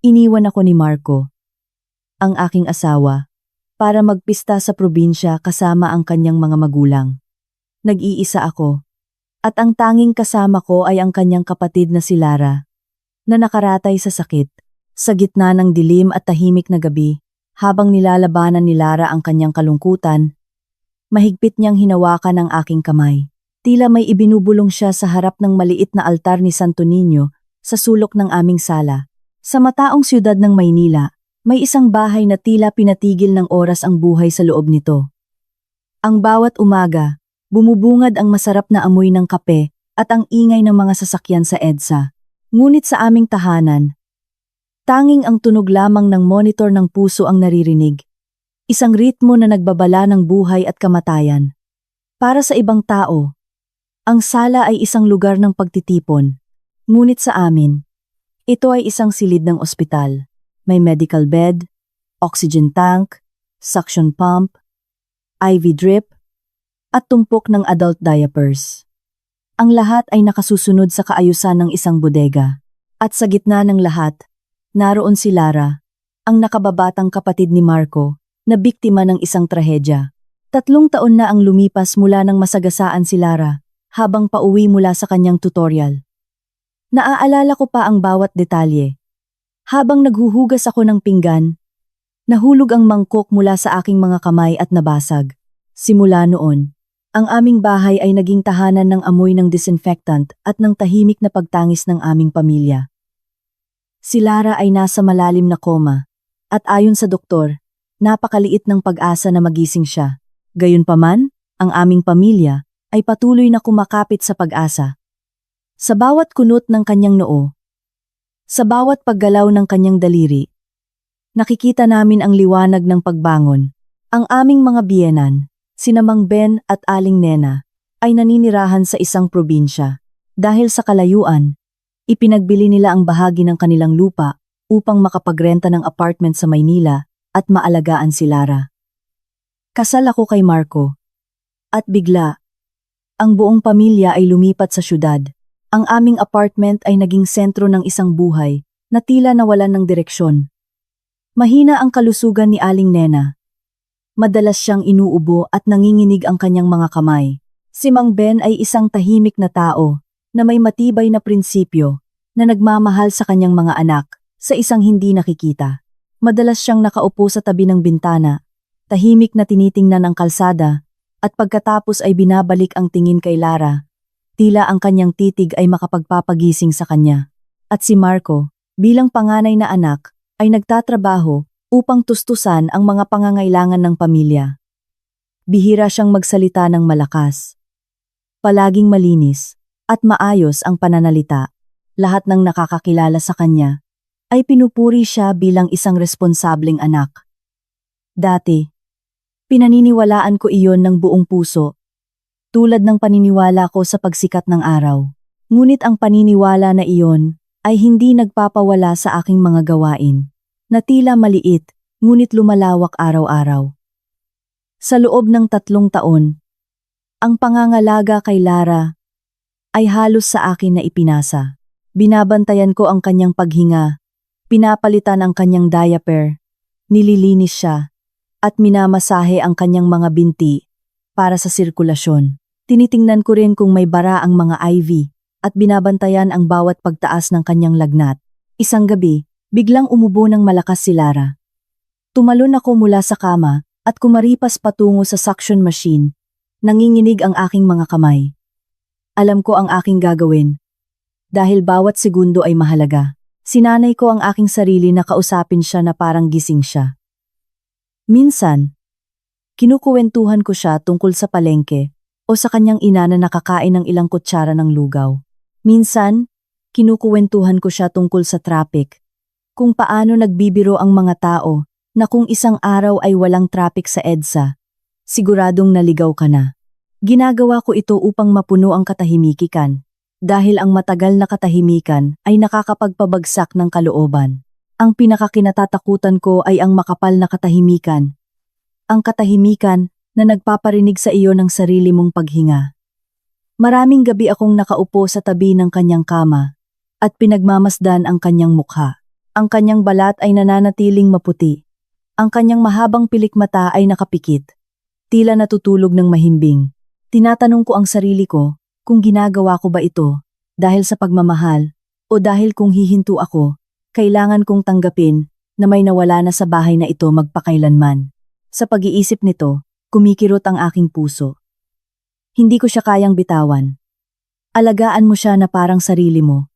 Iniwan ako ni Marco, ang aking asawa, para magpista sa probinsya kasama ang kanyang mga magulang. Nag-iisa ako, at ang tanging kasama ko ay ang kanyang kapatid na si Lara, na nakaratay sa sakit, sa gitna ng dilim at tahimik na gabi, habang nilalabanan ni Lara ang kanyang kalungkutan. Mahigpit niyang hinawakan ang aking kamay. Tila may ibinubulong siya sa harap ng maliit na altar ni Santo Niño sa sulok ng aming sala. Sa mataong siyudad ng Maynila, may isang bahay na tila pinatigil ng oras ang buhay sa loob nito. Ang bawat umaga, bumubungad ang masarap na amoy ng kape at ang ingay ng mga sasakyan sa EDSA. Ngunit sa aming tahanan, tanging ang tunog lamang ng monitor ng puso ang naririnig. Isang ritmo na nagbabala ng buhay at kamatayan. Para sa ibang tao, ang sala ay isang lugar ng pagtitipon. Ngunit sa amin, ito ay isang silid ng ospital. May medical bed, oxygen tank, suction pump, IV drip, at tumpok ng adult diapers. Ang lahat ay nakasusunod sa kaayusan ng isang bodega. At sa gitna ng lahat, naroon si Lara, ang nakababatang kapatid ni Marco, na biktima ng isang trahedya. 3 taon na ang lumipas mula nang masagasaan si Lara, habang pauwi mula sa kanyang tutorial. Naaalala ko pa ang bawat detalye. Habang naghuhugas ako ng pinggan, nahulog ang mangkok mula sa aking mga kamay at nabasag. Simula noon, ang aming bahay ay naging tahanan ng amoy ng disinfectant at ng tahimik na pagtangis ng aming pamilya. Si Lara ay nasa malalim na koma, at ayon sa doktor, napakaliit ng pag-asa na magising siya. Gayunpaman, ang aming pamilya ay patuloy na kumakapit sa pag-asa. Sa bawat kunot ng kanyang noo, sa bawat paggalaw ng kanyang daliri, nakikita namin ang liwanag ng pagbangon. Ang aming mga biyenan, sina Mang Ben at Aling Nena, ay naninirahan sa isang probinsya. Dahil sa kalayuan, ipinagbili nila ang bahagi ng kanilang lupa upang makapagrenta ng apartment sa Maynila at maalagaan si Lara. Kasal ako kay Marco. At bigla, ang buong pamilya ay lumipat sa syudad. Ang aming apartment ay naging sentro ng isang buhay na tila nawalan ng direksyon. Mahina ang kalusugan ni Aling Nena. Madalas siyang inuubo at nanginginig ang kanyang mga kamay. Si Mang Ben ay isang tahimik na tao na may matibay na prinsipyo na nagmamahal sa kanyang mga anak sa isang hindi nakikita. Madalas siyang nakaupo sa tabi ng bintana, tahimik na tinitingnan ang kalsada, at pagkatapos ay binabalik ang tingin kay Lara. Tila ang kanyang titig ay makapagpapagising sa kanya. At si Marco, bilang panganay na anak, ay nagtatrabaho upang tustusan ang mga pangangailangan ng pamilya. Bihira siyang magsalita ng malakas. Palaging malinis at maayos ang pananalita. Lahat ng nakakakilala sa kanya ay pinupuri siya bilang isang responsableng anak. Dati, pinaniniwalaan ko iyon ng buong puso, tulad ng paniniwala ko sa pagsikat ng araw. Ngunit ang paniniwala na iyon ay hindi nagpapawala sa aking mga gawain, na tila maliit, ngunit lumalawak araw-araw. Sa loob ng 3 taon, ang pangangalaga kay Lara ay halos sa akin na ipinasa. Binabantayan ko ang kanyang paghinga, pinapalitan ang kanyang diaper, nililinis siya, at minamasahe ang kanyang mga binti para sa sirkulasyon. Tinitingnan ko rin kung may bara ang mga IV at binabantayan ang bawat pagtaas ng kanyang lagnat. Isang gabi, biglang umubo ng malakas si Lara. Tumalon ako mula sa kama at kumaripas patungo sa suction machine. Nanginginig ang aking mga kamay. Alam ko ang aking gagawin. Dahil bawat segundo ay mahalaga. Sinanay ko ang aking sarili na kausapin siya na parang gising siya. Minsan, kinukuwentuhan ko siya tungkol sa palengke o sa kanyang ina na nakakain ng ilang kutsara ng lugaw. Minsan, kinukuwentuhan ko siya tungkol sa traffic, kung paano nagbibiro ang mga tao na kung isang araw ay walang traffic sa EDSA, siguradong naligaw ka na. Ginagawa ko ito upang mapuno ang katahimikan. Dahil ang matagal na katahimikan ay nakakapagpabagsak ng kalooban. Ang pinakakinatatakutan ko ay ang makapal na katahimikan. Ang katahimikan na nagpaparinig sa iyo ng sarili mong paghinga. Maraming gabi akong nakaupo sa tabi ng kanyang kama at pinagmamasdan ang kanyang mukha. Ang kanyang balat ay nananatiling maputi. Ang kanyang mahabang pilikmata ay nakapikit. Tila natutulog ng mahimbing. Tinatanong ko ang sarili ko kung ginagawa ko ba ito dahil sa pagmamahal o dahil kung hihinto ako, kailangan kong tanggapin na may nawala na sa bahay na ito magpakailanman. Sa pag-iisip nito, kumikirot ang aking puso. Hindi ko siya kayang bitawan. Alagaan mo siya na parang sarili mo.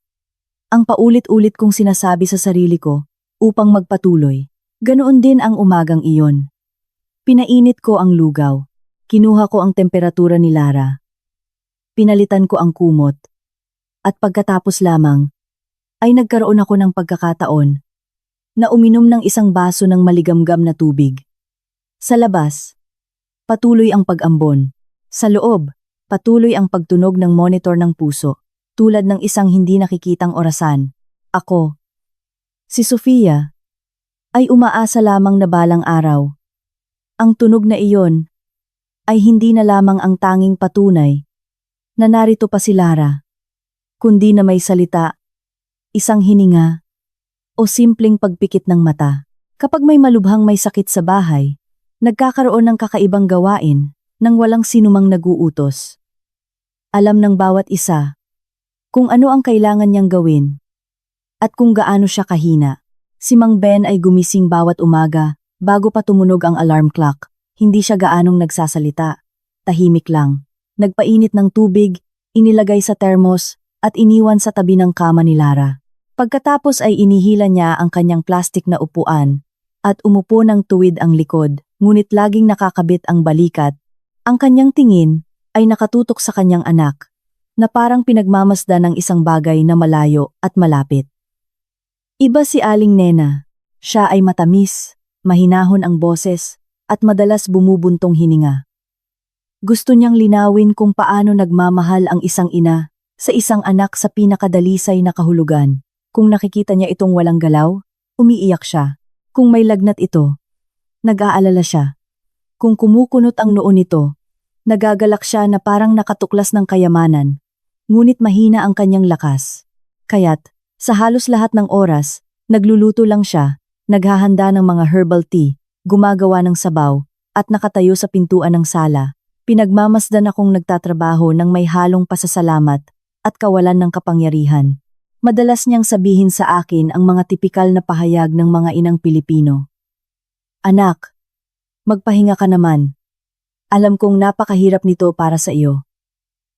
Ang paulit-ulit kong sinasabi sa sarili ko upang magpatuloy. Ganoon din ang umagang iyon. Pinainit ko ang lugaw. Kinuha ko ang temperatura ni Lara. Pinalitan ko ang kumot. At pagkatapos lamang, ay nagkaroon ako ng pagkakataon na uminom ng isang baso ng maligamgam na tubig. Sa labas, patuloy ang pag-ambon. Sa loob, patuloy ang pagtunog ng monitor ng puso, tulad ng isang hindi nakikitang orasan. Ako, si Sofia, ay umaasa lamang na balang araw. Ang tunog na iyon ay hindi na lamang ang tanging patunay na narito pa si Lara, kundi na may salita, isang hininga, o simpleng pagpikit ng mata. Kapag may malubhang may sakit sa bahay, nagkakaroon ng kakaibang gawain nang walang sinumang naguutos. Alam ng bawat isa kung ano ang kailangan niyang gawin at kung gaano siya kahina. Si Mang Ben ay gumising bawat umaga bago pa tumunog ang alarm clock. Hindi siya gaanong nagsasalita. Tahimik lang. Nagpainit ng tubig, inilagay sa termos at iniwan sa tabi ng kama ni Lara. Pagkatapos ay inihila niya ang kanyang plastik na upuan at umupo ng tuwid ang likod, ngunit laging nakakabit ang balikat. Ang kanyang tingin ay nakatutok sa kanyang anak, na parang pinagmamasdan ng isang bagay na malayo at malapit. Iba si Aling Nena. Siya ay matamis, mahinahon ang boses, at madalas bumubuntong hininga. Gusto niyang linawin kung paano nagmamahal ang isang ina sa isang anak sa pinakadalisay na kahulugan. Kung nakikita niya itong walang galaw, umiiyak siya. Kung may lagnat ito, nag-aalala siya. Kung kumukunot ang noo nito, nagagalak siya na parang nakatuklas ng kayamanan, ngunit mahina ang kanyang lakas. Kaya't, sa halos lahat ng oras, nagluluto lang siya, naghahanda ng mga herbal tea, gumagawa ng sabaw, at nakatayo sa pintuan ng sala. Pinagmamasdan akong nagtatrabaho ng may halong pasasalamat at kawalan ng kapangyarihan. Madalas niyang sabihin sa akin ang mga tipikal na pahayag ng mga inang Pilipino. Anak, magpahinga ka naman. Alam kong napakahirap nito para sa iyo.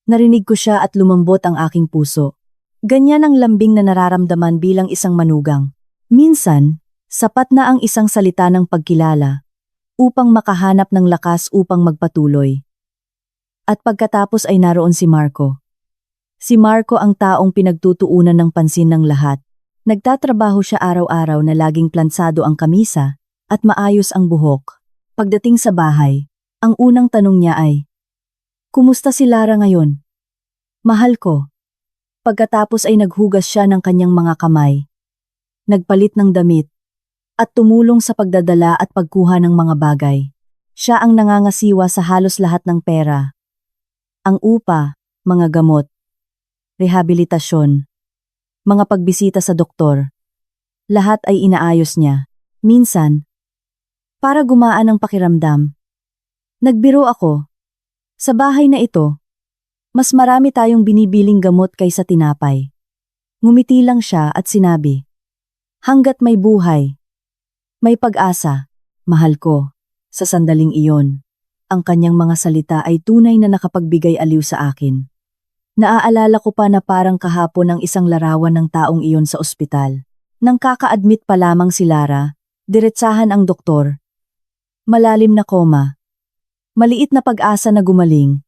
Narinig ko siya at lumambot ang aking puso. Ganyan ang lambing na nararamdaman bilang isang manugang. Minsan, sapat na ang isang salita ng pagkilala upang makahanap ng lakas upang magpatuloy. At pagkatapos ay naroon si Marco. Si Marco ang taong pinagtutuunan ng pansin ng lahat. Nagtatrabaho siya araw-araw na laging plansado ang kamisa at maayos ang buhok. Pagdating sa bahay, ang unang tanong niya ay, "Kumusta si Lara ngayon?" "Mahal ko." Pagkatapos ay naghugas siya ng kanyang mga kamay, nagpalit ng damit, at tumulong sa pagdadala at pagkuha ng mga bagay. Siya ang nangangasiwa sa halos lahat ng pera. Ang upa, mga gamot, rehabilitasyon, mga pagbisita sa doktor, lahat ay inaayos niya. Minsan, para gumaan ang pakiramdam, nagbiro ako. Sa bahay na ito, mas marami tayong binibiling gamot kaysa tinapay. Ngumiti lang siya at sinabi, "Hanggat may buhay, may pag-asa, mahal ko." Sa sandaling iyon, ang kanyang mga salita ay tunay na nakapagbigay aliw sa akin. Naaalala ko pa na parang kahapon ang isang larawan ng taong iyon sa ospital. Nang kaka-admit pa lamang si Lara, diretsahan ang doktor. Malalim na koma. Maliit na pag-asa na gumaling.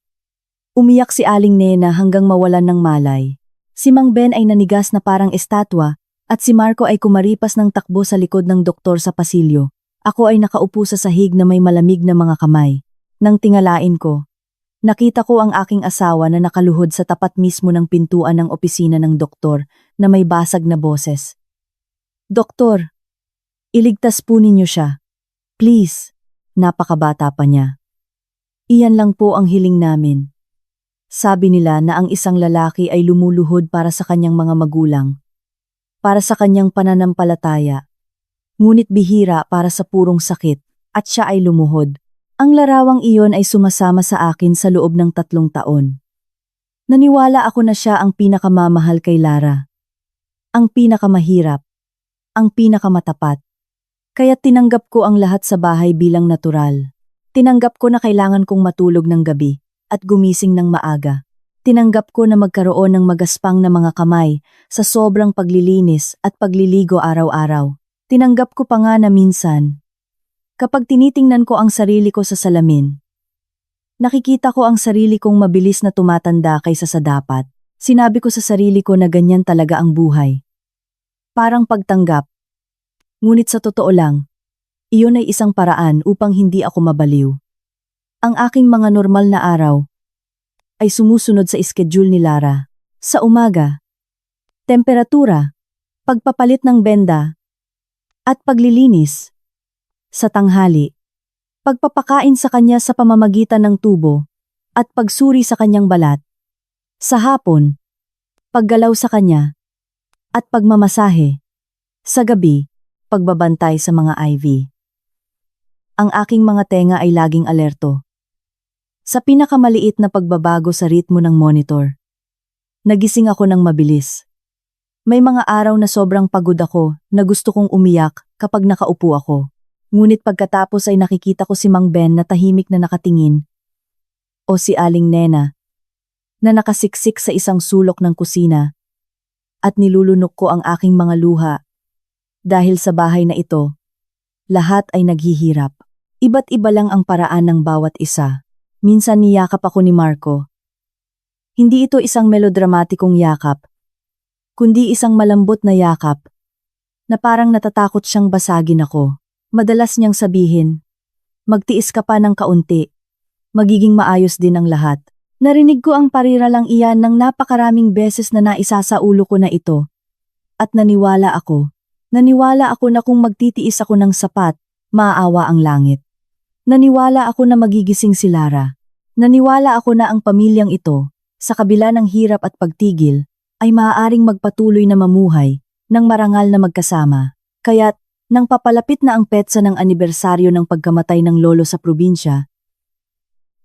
Umiyak si Aling Nena hanggang mawalan ng malay. Si Mang Ben ay nanigas na parang estatwa at si Marco ay kumaripas ng takbo sa likod ng doktor sa pasilyo. Ako ay nakaupo sa sahig na may malamig na mga kamay. Nang tingalain ko, nakita ko ang aking asawa na nakaluhod sa tapat mismo ng pintuan ng opisina ng doktor na may basag na boses. "Doktor, iligtas po ninyo siya. Please." Napakabata pa niya. "Iyan lang po ang hiling namin." Sabi nila na ang isang lalaki ay lumuluhod para sa kanyang mga magulang. para sa kanyang pananampalataya. Ngunit bihira para sa purong sakit, at siya ay lumuhod. Ang larawang iyon ay sumasama sa akin sa loob ng 3 taon. Naniwala ako na siya ang pinakamamahal kay Lara. Ang pinakamahirap. Ang pinakamatapat. Kaya tinanggap ko ang lahat sa bahay bilang natural. Tinanggap ko na kailangan kong matulog ng gabi at gumising ng maaga. Tinanggap ko na magkaroon ng magaspang na mga kamay sa sobrang paglilinis at pagliligo araw-araw. Tinanggap ko pa nga na minsan, kapag tinitingnan ko ang sarili ko sa salamin, nakikita ko ang sarili kong mabilis na tumatanda kaysa sa dapat. Sinabi ko sa sarili ko na ganyan talaga ang buhay. Parang pagtanggap. Ngunit sa totoo lang, iyon ay isang paraan upang hindi ako mabaliw. Ang aking mga normal na araw ay sumusunod sa schedule ni Lara. Sa umaga, temperatura, pagpapalit ng benda, at paglilinis. Sa tanghali, pagpapakain sa kanya sa pamamagitan ng tubo at pagsuri sa kanyang balat. Sa hapon, paggalaw sa kanya at pagmamasahe. Sa gabi, pagbabantay sa mga IV. Ang aking mga tenga ay laging alerto. Sa pinakamaliit na pagbabago sa ritmo ng monitor, nagising ako ng mabilis. May mga araw na sobrang pagod ako na gusto kong umiyak kapag nakaupo ako. Ngunit pagkatapos ay nakikita ko si Mang Ben na tahimik na nakatingin, o si Aling Nena na nakasiksik sa isang sulok ng kusina, at nilulunok ko ang aking mga luha. Dahil sa bahay na ito, lahat ay naghihirap. Iba't iba lang ang paraan ng bawat isa. Minsan niyakap ako ni Marco. Hindi ito isang melodramatikong yakap, kundi isang malambot na yakap na parang natatakot siyang basagin ako. Madalas niyang sabihin, magtiis ka pa ng kaunti, magiging maayos din ang lahat. Narinig ko ang pariralang iyan ng napakaraming beses na naisa sa ulo ko na ito. At naniwala ako na kung magtitiis ako ng sapat, maaawa ang langit. Naniwala ako na magigising si Lara. Naniwala ako na ang pamilyang ito, sa kabila ng hirap at pagtigil, ay maaaring magpatuloy na mamuhay, ng marangal na magkasama. Kaya't, nang papalapit na ang petsa ng anibersaryo ng pagkamatay ng lolo sa probinsya,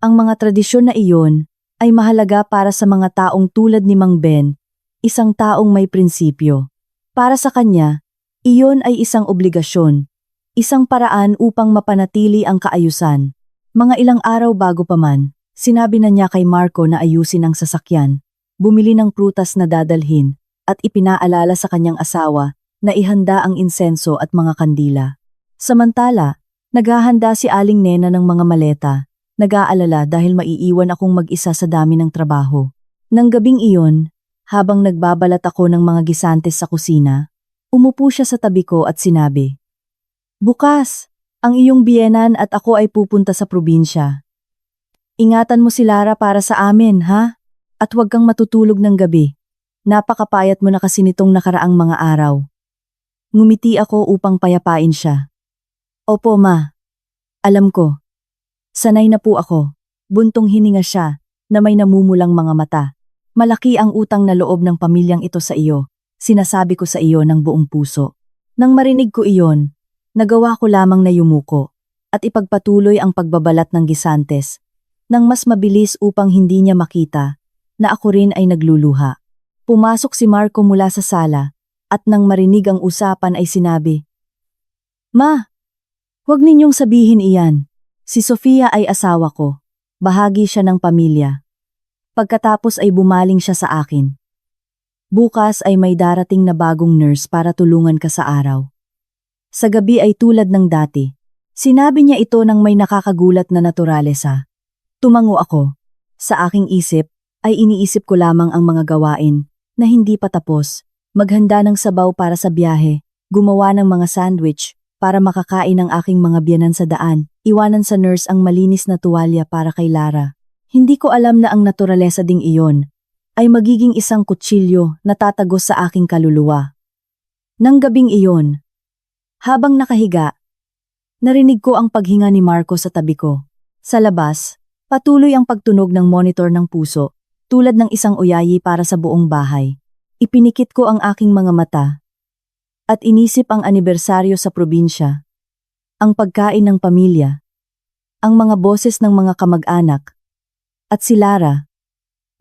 ang mga tradisyon na iyon ay mahalaga para sa mga taong tulad ni Mang Ben, isang taong may prinsipyo. Para sa kanya, iyon ay isang obligasyon, isang paraan upang mapanatili ang kaayusan. Mga ilang araw bago pa man, sinabi na niya kay Marco na ayusin ang sasakyan, bumili ng prutas na dadalhin, at ipinaalala sa kanyang asawa na ihanda ang insenso at mga kandila. Samantala, naghahanda si Aling Nena ng mga maleta, nag-aalala dahil maiiwan akong mag-isa sa dami ng trabaho. Nang gabing iyon, habang nagbabalat ako ng mga gisantes sa kusina, umupo siya sa tabi ko at sinabi, "Bukas, ang iyong biyenan at ako ay pupunta sa probinsya. Ingatan mo si Lara para sa amin, ha? At huwag kang matutulog ng gabi. Napakapayat mo na kasi nitong nakaraang mga araw." Ngumiti ako upang payapain siya. "Opo, ma. Alam ko. Sanay na po ako." Buntong hininga siya, na may namumulang mga mata. "Malaki ang utang na loob ng pamilyang ito sa iyo. Sinasabi ko sa iyo ng buong puso." Nang marinig ko iyon, nagawa ko lamang na yumuko, at ipagpatuloy ang pagbabalat ng gisantes, nang mas mabilis upang hindi niya makita, na ako rin ay nagluluha. Pumasok si Marco mula sa sala, at nang marinig ang usapan ay sinabi, "Ma, huwag ninyong sabihin iyan. Si Sofia ay asawa ko. Bahagi siya ng pamilya." Pagkatapos ay bumaling siya sa akin. "Bukas ay may darating na bagong nurse para tulungan ka sa araw. Sa gabi ay tulad ng dati." Sinabi niya ito nang may nakakagulat na naturalesa. Tumango ako. Sa aking isip ay iniisip ko lamang ang mga gawain na hindi pa tapos. Maghanda ng sabaw para sa biyahe, gumawa ng mga sandwich para makakain ang aking mga biyenan sa daan, iwanan sa nurse ang malinis na tuwalya para kay Lara. Hindi ko alam na ang naturalesa ding iyon ay magiging isang kutsilyo na tatagos sa aking kaluluwa. Nang gabing iyon, habang nakahiga, narinig ko ang paghinga ni Marco sa tabi ko. Sa labas, patuloy ang pagtunog ng monitor ng puso, tulad ng isang uyayi para sa buong bahay. Ipinikit ko ang aking mga mata, At inisip ang anibersaryo sa probinsya, ang pagkain ng pamilya, ang mga boses ng mga kamag-anak, at si Lara,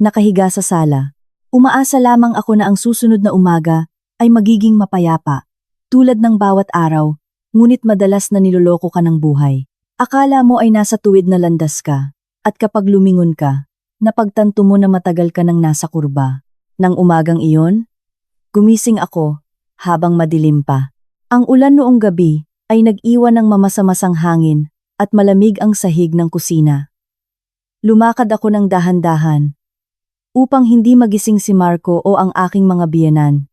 nakahiga sa sala. Umaasa lamang ako na ang susunod na umaga ay magiging mapayapa, tulad ng bawat araw, ngunit madalas na niloloko ka ng buhay. Akala mo ay nasa tuwid na landas ka, at kapag lumingon ka, napagtanto mo na matagal ka nang nasa kurba. Nang umagang iyon, gumising ako, habang madilim pa. Ang ulan noong gabi ay nag-iwan ng mamasamasang hangin at malamig ang sahig ng kusina. Lumakad ako ng dahan-dahan, upang hindi magising si Marco o ang aking mga biyenan.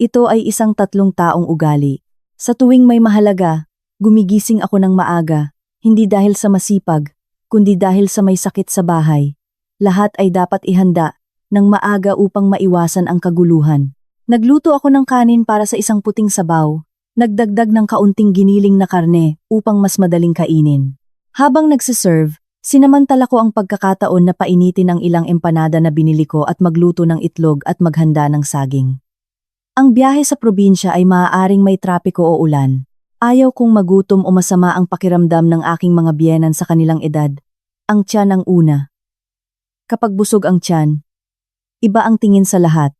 Ito ay isang 3 taong ugali. Sa tuwing may mahalaga, gumigising ako ng maaga, hindi dahil sa masipag, kundi dahil sa may sakit sa bahay. Lahat ay dapat ihanda ng maaga upang maiwasan ang kaguluhan. Nagluto ako ng kanin para sa isang puting sabaw, nagdagdag ng kaunting giniling na karne upang mas madaling kainin. Habang nagsiserve, sinamantala ko ang pagkakataon na painitin ang ilang empanada na binili ko at magluto ng itlog at maghanda ng saging. Ang biyahe sa probinsya ay maaaring may trapiko o ulan. Ayaw kong magutom o masama ang pakiramdam ng aking mga biyenan sa kanilang edad. Ang tiyan ang una. Kapag busog ang tiyan, iba ang tingin sa lahat.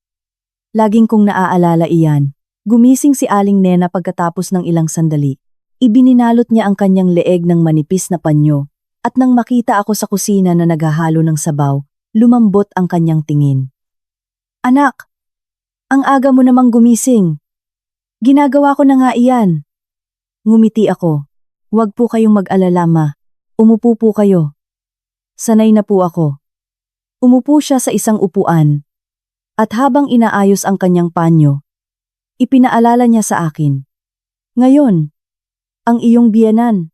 Laging kong naaalala iyan. Gumising si Aling Nena pagkatapos ng ilang sandali. Ibininalot niya ang kanyang leeg ng manipis na panyo, at nang makita ako sa kusina na naghahalo ng sabaw, lumambot ang kanyang tingin. "Anak! Ang aga mo namang gumising. Ginagawa ko na nga iyan." Ngumiti ako. "Huwag po kayong mag-alala, ma. Umupo po kayo." Sanay na po ako. Umupo siya sa isang upuan. At habang inaayos ang kanyang panyo, ipinaalala niya sa akin, "Ngayon, ang iyong biyenan.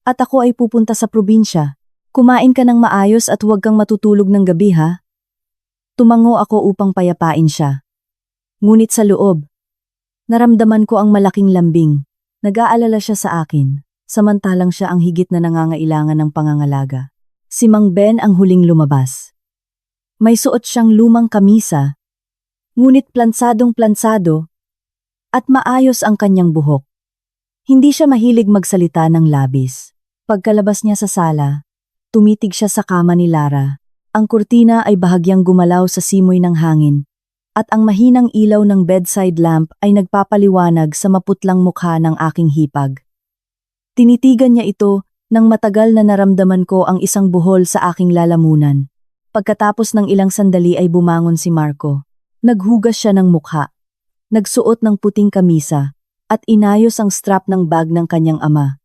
At ako ay pupunta sa probinsya. Kumain ka ng maayos at huwag kang matutulog ng gabi, ha?" Tumango ako upang payapain siya. Ngunit sa loob, naramdaman ko ang malaking lambing. Nag-aalala siya sa akin, samantalang siya ang higit na nangangailangan ng pangangalaga. Si Mang Ben ang huling lumabas. May suot siyang lumang kamisa, ngunit plansadong-plansado, at maayos ang kanyang buhok. Hindi siya mahilig magsalita ng labis. Pagkalabas niya sa sala, tumitig siya sa kama ni Lara. Ang kurtina ay bahagyang gumalaw sa simoy ng hangin, at ang mahinang ilaw ng bedside lamp ay nagpapaliwanag sa maputlang mukha ng aking hipag. Tinitigan niya ito nang matagal na naramdaman ko ang isang buhol sa aking lalamunan. Pagkatapos ng ilang sandali ay bumangon si Marco. Naghugas siya ng mukha, nagsuot ng puting kamisa, at inayos ang strap ng bag ng kanyang ama.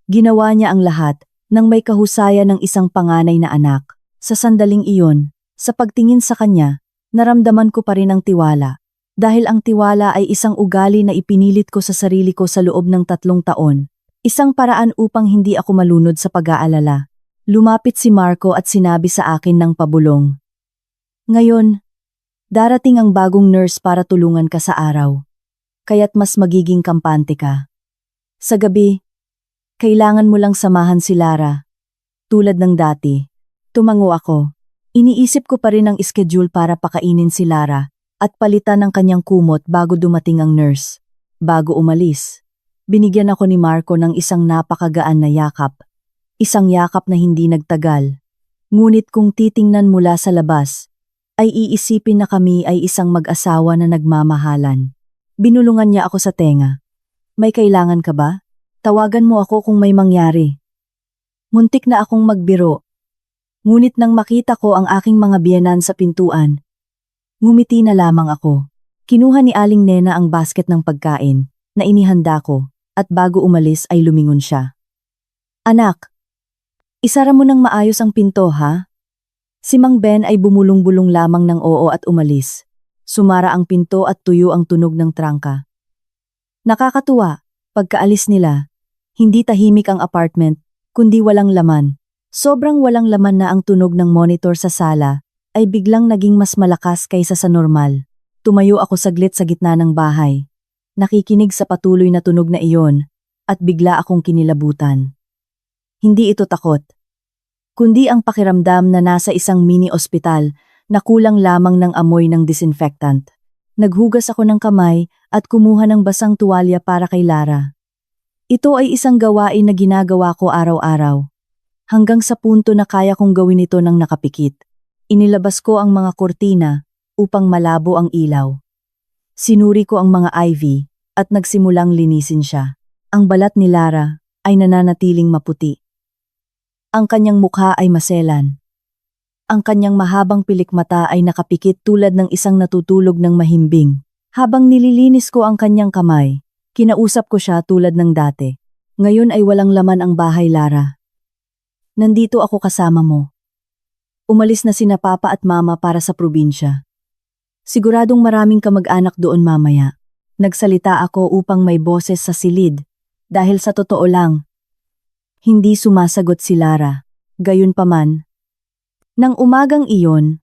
Ginawa niya ang lahat nang may kahusayan ng isang panganay na anak. Sa sandaling iyon, sa pagtingin sa kanya, naramdaman ko pa rin ang tiwala. Dahil ang tiwala ay isang ugali na ipinilit ko sa sarili ko sa loob ng 3 taon. Isang paraan upang hindi ako malunod sa pag-aalala. Lumapit si Marco at sinabi sa akin ng pabulong, "Ngayon, darating ang bagong nurse para tulungan ka sa araw. Kaya't mas magiging kampante ka. Sa gabi, kailangan mo lang samahan si Lara. Tulad ng dati." Tumango ako. Iniisip ko pa rin ang schedule para pakainin si Lara at palitan ng kanyang kumot bago dumating ang nurse. Bago umalis, binigyan ako ni Marco ng isang napakagaan na yakap. Isang yakap na hindi nagtagal. Ngunit kung titingnan mula sa labas, ay iisipin na kami ay isang mag-asawa na nagmamahalan. Binulungan niya ako sa tenga. "May kailangan ka ba? Tawagan mo ako kung may mangyari." Muntik na akong magbiro. Ngunit nang makita ko ang aking mga biyenan sa pintuan, ngumiti na lamang ako. Kinuha ni Aling Nena ang basket ng pagkain na inihanda ko at bago umalis ay lumingon siya. "Anak, isara mo ng maayos ang pinto, ha?" Si Mang Ben ay bumulong-bulong lamang ng oo at umalis. Sumara ang pinto at tuyo ang tunog ng trangka. Nakakatuwa, pagkaalis nila, hindi tahimik ang apartment, kundi walang laman. Sobrang walang laman na ang tunog ng monitor sa sala ay biglang naging mas malakas kaysa sa normal. Tumayo ako saglit sa gitna ng bahay. Nakikinig sa patuloy na tunog na iyon at bigla akong kinilabutan. Hindi ito takot, kundi ang pakiramdam na nasa isang mini-ospital na kulang lamang ng amoy ng disinfectant. Naghugas ako ng kamay at kumuha ng basang tuwalya para kay Lara. Ito ay isang gawain na ginagawa ko araw-araw. Hanggang sa punto na kaya kong gawin ito ng nakapikit. Inilabas ko ang mga kurtina upang malabo ang ilaw. Sinuri ko ang mga ivy at nagsimulang linisin siya. Ang balat ni Lara ay nananatiling maputi. Ang kanyang mukha ay maselan. Ang kanyang mahabang pilikmata ay nakapikit tulad ng isang natutulog ng mahimbing. Habang nililinis ko ang kanyang kamay, kinausap ko siya tulad ng dati. Ngayon ay walang laman ang bahay, Lara. Nandito ako kasama mo. Umalis na sina Papa at Mama para sa probinsya. Siguradong maraming kamag-anak doon mamaya. Nagsalita ako upang may boses sa silid. Dahil sa totoo lang, hindi sumasagot si Lara. Gayunpaman, nang umagang iyon,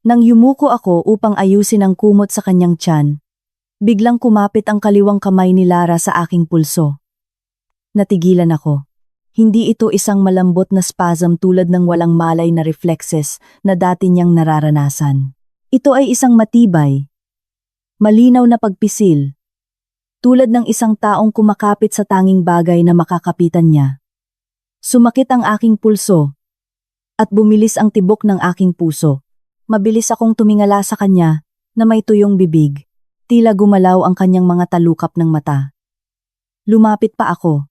nang yumuko ako upang ayusin ang kumot sa kanyang tiyan, biglang kumapit ang kaliwang kamay ni Lara sa aking pulso. Natigilan ako. Hindi ito isang malambot na spasm tulad ng walang malay na reflexes na dati niyang nararanasan. Ito ay isang matibay, malinaw na pagpisil, tulad ng isang taong kumakapit sa tanging bagay na makakapitan niya. Sumakit ang aking pulso, at bumilis ang tibok ng aking puso. Mabilis akong tumingala sa kanya na may tuyong bibig. Tila gumalaw ang kanyang mga talukap ng mata. Lumapit pa ako.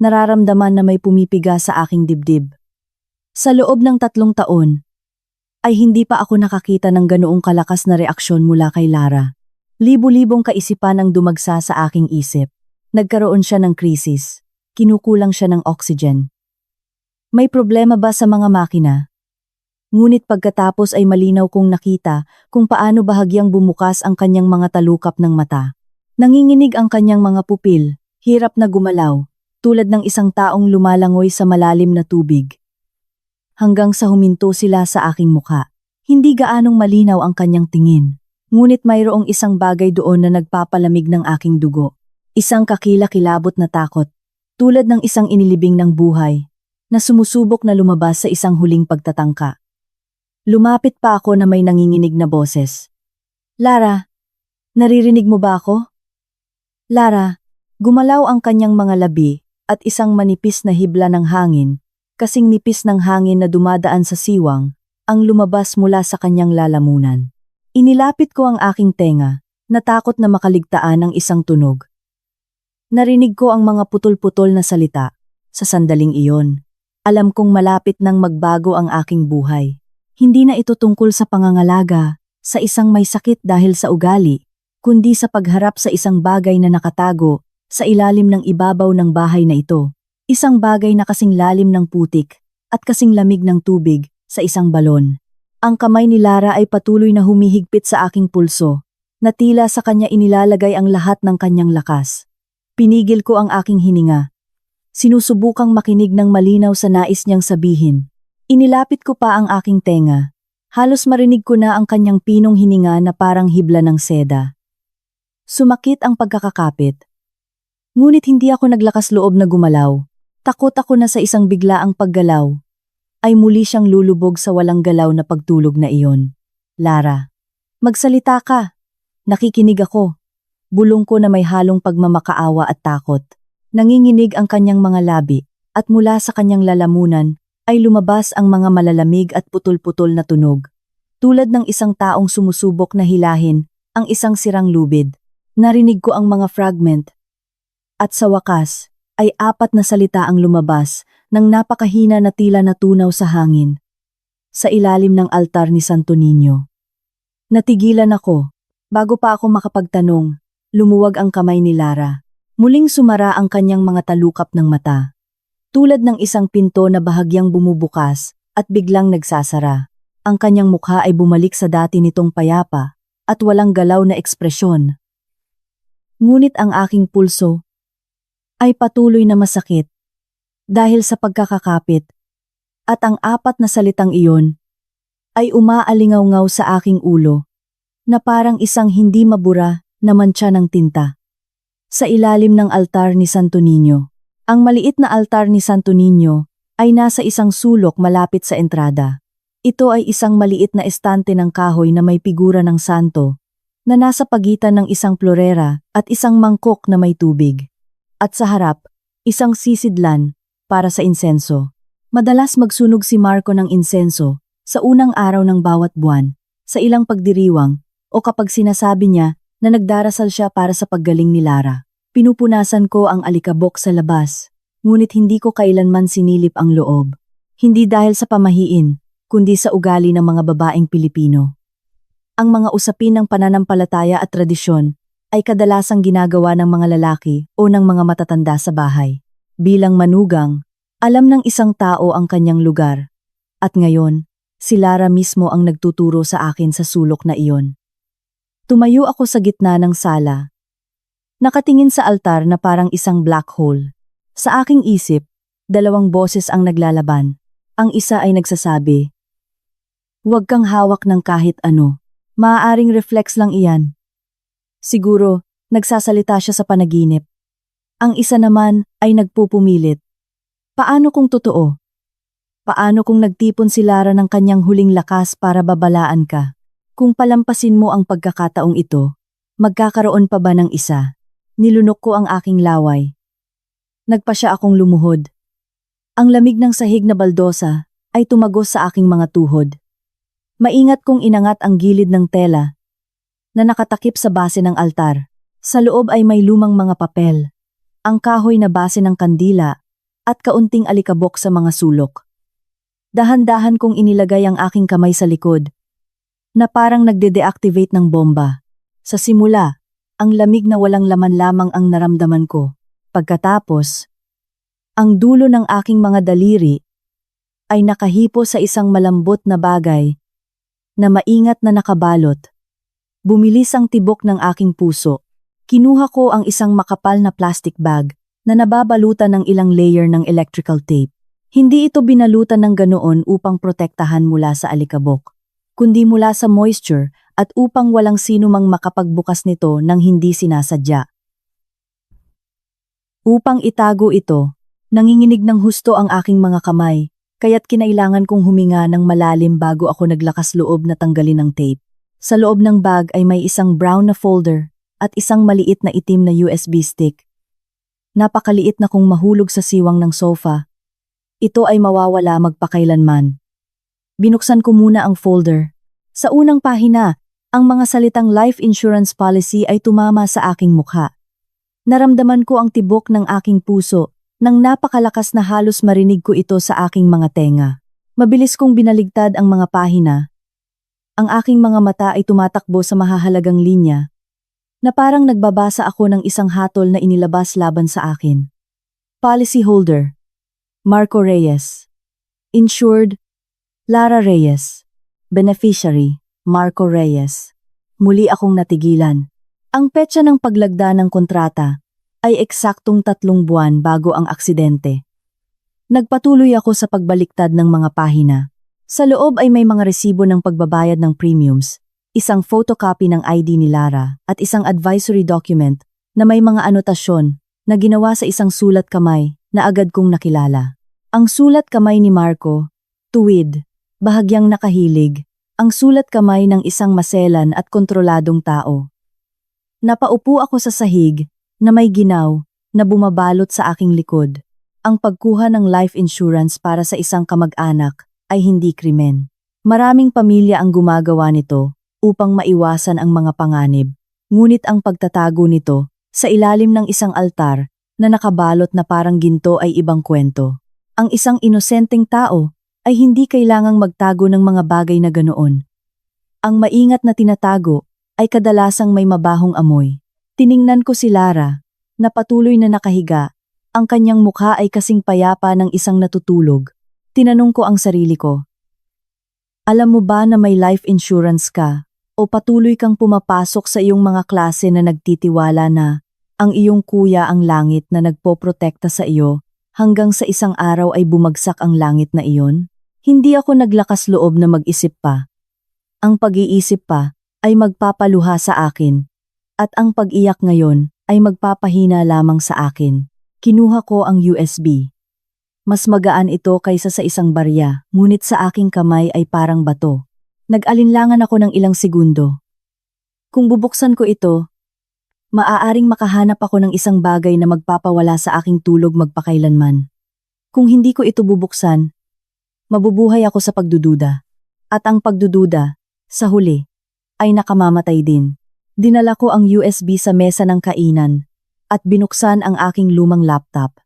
Nararamdaman na may pumipiga sa aking dibdib. Sa loob ng 3 taon, ay hindi pa ako nakakita ng ganoong kalakas na reaksyon mula kay Lara. Libo-libong kaisipan ang dumagsa sa aking isip. Nagkaroon siya ng krisis. Kinukulang siya ng oxygen. May problema ba sa mga makina? Ngunit pagkatapos ay malinaw kong nakita kung paano bahagyang bumukas ang kanyang mga talukap ng mata. Nanginginig ang kanyang mga pupil, hirap na gumalaw, tulad ng isang taong lumalangoy sa malalim na tubig. Hanggang sa huminto sila sa aking mukha. Hindi gaanong malinaw ang kanyang tingin. Ngunit mayroong isang bagay doon na nagpapalamig ng aking dugo. Isang kakilakilabot na takot, tulad ng isang inilibing ng buhay, na sumusubok na lumabas sa isang huling pagtatangka. Lumapit pa ako na may nanginginig na boses. Lara, naririnig mo ba ako? Lara, gumalaw ang kanyang mga labi at isang manipis na hibla ng hangin, kasing nipis ng hangin na dumadaan sa siwang, ang lumabas mula sa kanyang lalamunan. Inilapit ko ang aking tenga, natakot na makaligtaan ang isang tunog. Narinig ko ang mga putol-putol na salita. Sa sandaling iyon, alam kong malapit nang magbago ang aking buhay. Hindi na ito tungkol sa pangangalaga, sa isang may sakit dahil sa ugali, kundi sa pagharap sa isang bagay na nakatago sa ilalim ng ibabaw ng bahay na ito. Isang bagay na kasing lalim ng putik at kasing lamig ng tubig sa isang balon. Ang kamay ni Lara ay patuloy na humihigpit sa aking pulso, na tila sa kanya inilalagay ang lahat ng kanyang lakas. Pinigil ko ang aking hininga. Sinusubukang makinig ng malinaw sa nais niyang sabihin. Inilapit ko pa ang aking tenga. Halos marinig ko na ang kanyang pinong hininga na parang hibla ng seda. Sumakit ang pagkakakapit. Ngunit hindi ako naglakas loob na gumalaw. Takot ako na sa isang biglaang paggalaw, ay muli siyang lulubog sa walang galaw na pagtulog na iyon. Lara, magsalita ka. Nakikinig ako. Bulong ko na may halong pagmamakaawa at takot. Nanginginig ang kanyang mga labi, at mula sa kanyang lalamunan ay lumabas ang mga malalamig at putol-putol na tunog. Tulad ng isang taong sumusubok na hilahin ang isang sirang lubid. Narinig ko ang mga fragment. At sa wakas, ay 4 na salita ang lumabas ng napakahina na tila natunaw sa hangin. Sa ilalim ng altar ni Santo Niño. Natigilan ako. Bago pa ako makapagtanong, lumuwag ang kamay ni Lara. Muling sumara ang kanyang mga talukap ng mata. Tulad ng isang pinto na bahagyang bumubukas at biglang nagsasara. Ang kanyang mukha ay bumalik sa dati nitong payapa at walang galaw na ekspresyon. Ngunit ang aking pulso ay patuloy na masakit dahil sa pagkakakapit, at ang 4 na salitang iyon ay umaalingaw-ngaw sa aking ulo na parang isang hindi mabura na mantsa ng tinta. Sa ilalim ng altar ni Santo Niño. Ang maliit na altar ni Santo Niño ay nasa isang sulok malapit sa entrada. Ito ay isang maliit na estante ng kahoy na may figura ng santo, na nasa pagitan ng isang plorera at isang mangkok na may tubig. At sa harap, isang sisidlan para sa insenso. Madalas magsunog si Marco ng insenso sa unang araw ng bawat buwan, sa ilang pagdiriwang o kapag sinasabi niya na nagdarasal siya para sa paggaling ni Lara. Pinupunasan ko ang alikabok sa labas, ngunit hindi ko kailanman sinilip ang loob. Hindi dahil sa pamahiin, kundi sa ugali ng mga babaeng Pilipino. Ang mga usapin ng pananampalataya at tradisyon ay kadalasang ginagawa ng mga lalaki o ng mga matatanda sa bahay. Bilang manugang, alam ng isang tao ang kanyang lugar. At ngayon, si Lara mismo ang nagtuturo sa akin sa sulok na iyon. Tumayo ako sa gitna ng sala. Nakatingin sa altar na parang isang black hole. Sa aking isip, dalawang boses ang naglalaban. Ang isa ay nagsasabi, "Huwag kang hawak ng kahit ano. Maaaring reflex lang iyan." Siguro, nagsasalita siya sa panaginip. Ang isa naman ay nagpupumilit. Paano kung totoo? Paano kung nagtipon si Lara ng kanyang huling lakas para babalaan ka? Kung palampasin mo ang pagkakataong ito, magkakaroon pa ba ng isa? Nilunok ko ang aking laway. Nagpa siya akong lumuhod. Ang lamig ng sahig na baldosa ay tumagos sa aking mga tuhod. Maingat kong inangat ang gilid ng tela na nakatakip sa base ng altar. Sa loob ay may lumang mga papel, ang kahoy na base ng kandila at kaunting alikabok sa mga sulok. Dahan-dahan kong inilagay ang aking kamay sa likod, na parang nagde-deactivate ng bomba. Sa simula, ang lamig na walang laman lamang ang naramdaman ko. Pagkatapos, ang dulo ng aking mga daliri ay nakahipo sa isang malambot na bagay na maingat na nakabalot. Bumilis ang tibok ng aking puso. Kinuha ko ang isang makapal na plastic bag na nababalutan ng ilang layer ng electrical tape. Hindi ito binalutan ng ganoon upang protektahan mula sa alikabok, kundi mula sa moisture at upang walang sino mang makapagbukas nito nang hindi sinasadya. Upang itago ito, nanginginig ng husto ang aking mga kamay, kaya't kinailangan kong huminga ng malalim bago ako naglakas loob na tanggalin ang tape. Sa loob ng bag ay may isang brown na folder at isang maliit na itim na USB stick. Napakaliit na kung mahulog sa siwang ng sofa. Ito ay mawawala magpakailanman. Binuksan ko muna ang folder. Sa unang pahina, ang mga salitang life insurance policy ay tumama sa aking mukha. Naramdaman ko ang tibok ng aking puso nang napakalakas na halos marinig ko ito sa aking mga tenga. Mabilis kong binaligtad ang mga pahina. Ang aking mga mata ay tumatakbo sa mahahalagang linya na parang nagbabasa ako ng isang hatol na inilabas laban sa akin. Policyholder, Marco Reyes. Insured, Lara Reyes. Beneficiary, Marco Reyes. Muli akong natigilan. Ang petsa ng paglagda ng kontrata ay eksaktong 3 buwan bago ang aksidente. Nagpatuloy ako sa pagbaliktad ng mga pahina. Sa loob ay may mga resibo ng pagbabayad ng premiums, isang photocopy ng ID ni Lara at isang advisory document na may mga anotasyon na ginawa sa isang sulat kamay na agad kong nakilala. Ang sulat kamay ni Marco, tuwid, bahagyang nakahilig, ang sulat kamay ng isang maselan at kontroladong tao. Napaupo ako sa sahig na may ginaw na bumabalot sa aking likod. Ang pagkuha ng life insurance para sa isang kamag-anak ay hindi krimen. Maraming pamilya ang gumagawa nito upang maiwasan ang mga panganib. Ngunit ang pagtatago nito sa ilalim ng isang altar na nakabalot na parang ginto ay ibang kwento. Ang isang inosenteng tao ay hindi kailangang magtago ng mga bagay na ganoon. Ang maingat na tinatago ay kadalasang may mabahong amoy. Tiningnan ko si Lara, na patuloy na nakahiga. Ang kanyang mukha ay kasing payapa ng isang natutulog. Tinanong ko ang sarili ko, alam mo ba na may life insurance ka? O patuloy kang pumapasok sa iyong mga klase na nagtitiwala na ang iyong kuya ang langit na nagpoprotekta sa iyo hanggang sa isang araw ay bumagsak ang langit na iyon? Hindi ako naglakas loob na mag-isip pa. Ang pag-iisip pa ay magpapaluha sa akin at ang pag-iyak ngayon ay magpapahina lamang sa akin. Kinuha ko ang USB. Mas magaan ito kaysa sa isang barya, ngunit sa aking kamay ay parang bato. Nag-alinlangan ako ng ilang segundo. Kung bubuksan ko ito, maaaring makahanap ako ng isang bagay na magpapawala sa aking tulog magpakailanman. Kung hindi ko ito bubuksan, mabubuhay ako sa pagdududa. At ang pagdududa, sa huli, ay nakamamatay din. Dinala ko ang USB sa mesa ng kainan at binuksan ang aking lumang laptop.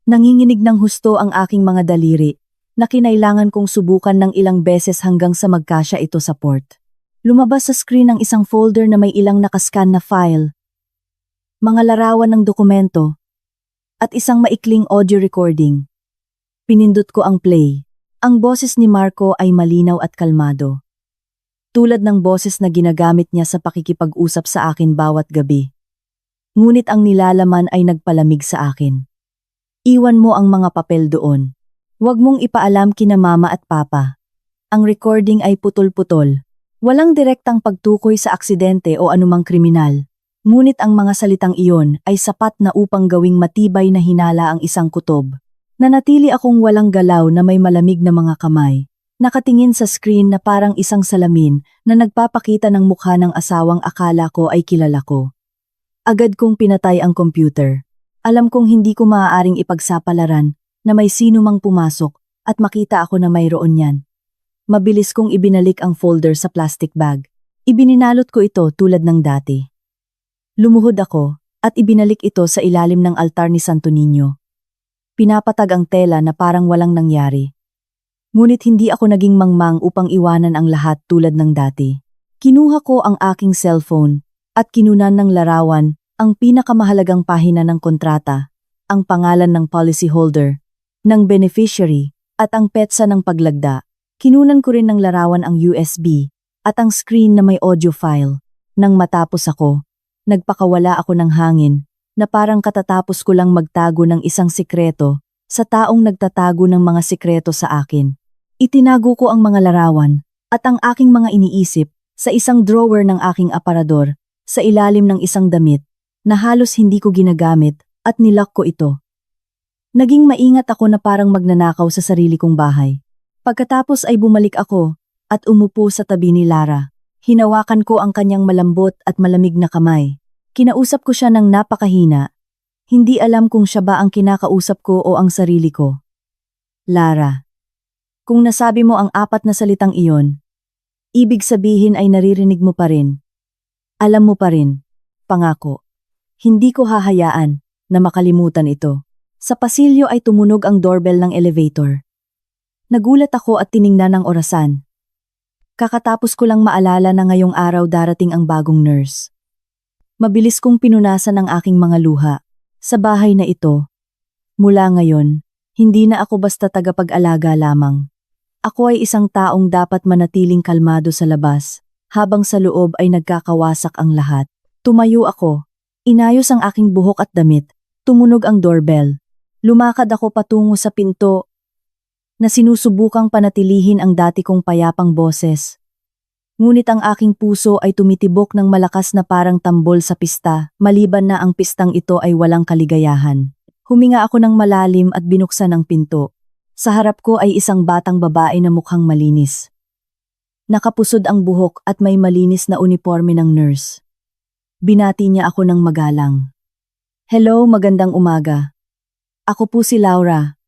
Nanginginig ng husto ang aking mga daliri na kinailangan kong subukan ng ilang beses hanggang sa magkasya ito sa port. Lumabas sa screen ang isang folder na may ilang nakascan na file, mga larawan ng dokumento, at isang maikling audio recording. Pinindot ko ang play. Ang boses ni Marco ay malinaw at kalmado. Tulad ng boses na ginagamit niya sa pakikipag-usap sa akin bawat gabi. Ngunit ang nilalaman ay nagpalamig sa akin. Iwan mo ang mga papel doon. Huwag mong ipaalam kina mama at papa. Ang recording ay putol-putol. Walang direktang pagtukoy sa aksidente o anumang kriminal. Ngunit ang mga salitang iyon ay sapat na upang gawing matibay na hinala ang isang kutob. Nanatili akong walang galaw na may malamig na mga kamay. Nakatingin sa screen na parang isang salamin na nagpapakita ng mukha ng asawang akala ko ay kilala ko. Agad kong pinatay ang computer. Alam kong hindi ko maaaring ipagsapalaran na may sino mang pumasok at makita ako na mayroon yan. Mabilis kong ibinalik ang folder sa plastic bag. Ibininalot ko ito tulad ng dati. Lumuhod ako at ibinalik ito sa ilalim ng altar ni Santo Niño. Pinapatag ang tela na parang walang nangyari. Ngunit hindi ako naging mangmang upang iwanan ang lahat tulad ng dati. Kinuha ko ang aking cellphone at kinunan ng larawan ang pinakamahalagang pahina ng kontrata, ang pangalan ng policyholder, ng beneficiary, at ang petsa ng paglagda. Kinunan ko rin ng larawan ang USB at ang screen na may audio file. Nang matapos ako, nagpakawala ako ng hangin na parang katatapos ko lang magtago ng isang sikreto sa taong nagtatago ng mga sikreto sa akin. Itinago ko ang mga larawan at ang aking mga iniisip sa isang drawer ng aking aparador sa ilalim ng isang damit na halos hindi ko ginagamit at nilock ko ito. Naging maingat ako na parang magnanakaw sa sarili kong bahay. Pagkatapos ay bumalik ako at umupo sa tabi ni Lara. Hinawakan ko ang kanyang malambot at malamig na kamay. Kinausap ko siya ng napakahina. Hindi alam kung siya ba ang kinakausap ko o ang sarili ko. Lara, kung nasabi mo ang 4 na salitang iyon, ibig sabihin ay naririnig mo pa rin. Alam mo pa rin, pangako. Hindi ko hahayaan na makalimutan ito. Sa pasilyo ay tumunog ang doorbell ng elevator. Nagulat ako at tiningnan ang orasan. Kakatapos ko lang maalala na ngayong araw darating ang bagong nurse. Mabilis kong pinunasan ang aking mga luha. Sa bahay na ito, mula ngayon, hindi na ako basta tagapag-alaga lamang. Ako ay isang taong dapat manatiling kalmado sa labas, habang sa loob ay nagkakawasak ang lahat. Tumayo ako, inayos ang aking buhok at damit, tumunog ang doorbell. Lumakad ako patungo sa pinto, na sinusubukang panatilihin ang dati kong payapang boses. Ngunit ang aking puso ay tumitibok ng malakas na parang tambol sa pista, maliban na ang pistang ito ay walang kaligayahan. Huminga ako ng malalim at binuksan ang pinto. Sa harap ko ay isang batang babae na mukhang malinis. Nakapusod ang buhok at may malinis na uniforme ng nurse. Binati niya ako ng magalang. Hello, magandang umaga. Ako po si Laura,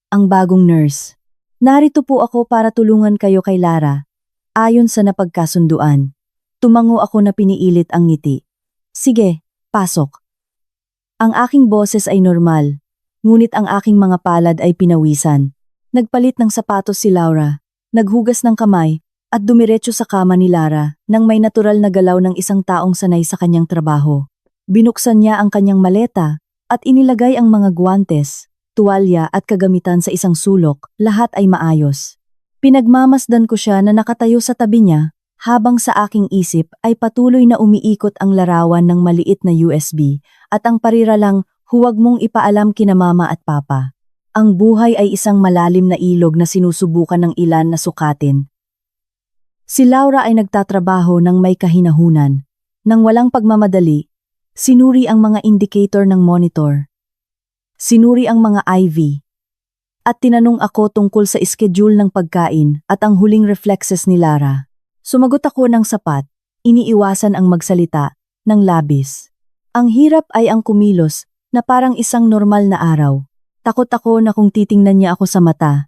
ang bagong nurse. Narito po ako para tulungan kayo kay Lara. Ayon sa napagkasunduan, tumango ako na piniilit ang ngiti. Sige, pasok. Ang aking boses ay normal, ngunit ang aking mga palad ay pinawisan. Nagpalit ng sapatos si Laura, naghugas ng kamay, at dumiretso sa kama ni Lara nang may natural na galaw ng isang taong sanay sa kanyang trabaho. Binuksan niya ang kanyang maleta at inilagay ang mga guwantes, tuwalya at kagamitan sa isang sulok, lahat ay maayos. Pinagmamasdan ko siya na nakatayo sa tabi niya, habang sa aking isip ay patuloy na umiikot ang larawan ng maliit na USB at ang pariralang huwag mong ipaalam kina mama at papa. Ang buhay ay isang malalim na ilog na sinusubukan ng ilan na sukatin. Si Laura ay nagtatrabaho ng may kahinahunan. Nang walang pagmamadali, sinuri ang mga indicator ng monitor. Sinuri ang mga IV. At tinanong ako tungkol sa schedule ng pagkain at ang huling reflexes ni Lara. Sumagot ako ng sapat, iniiwasan ang magsalita ng labis. Ang hirap ay ang kumilos na parang isang normal na araw. Takot ako na kung titingnan niya ako sa mata,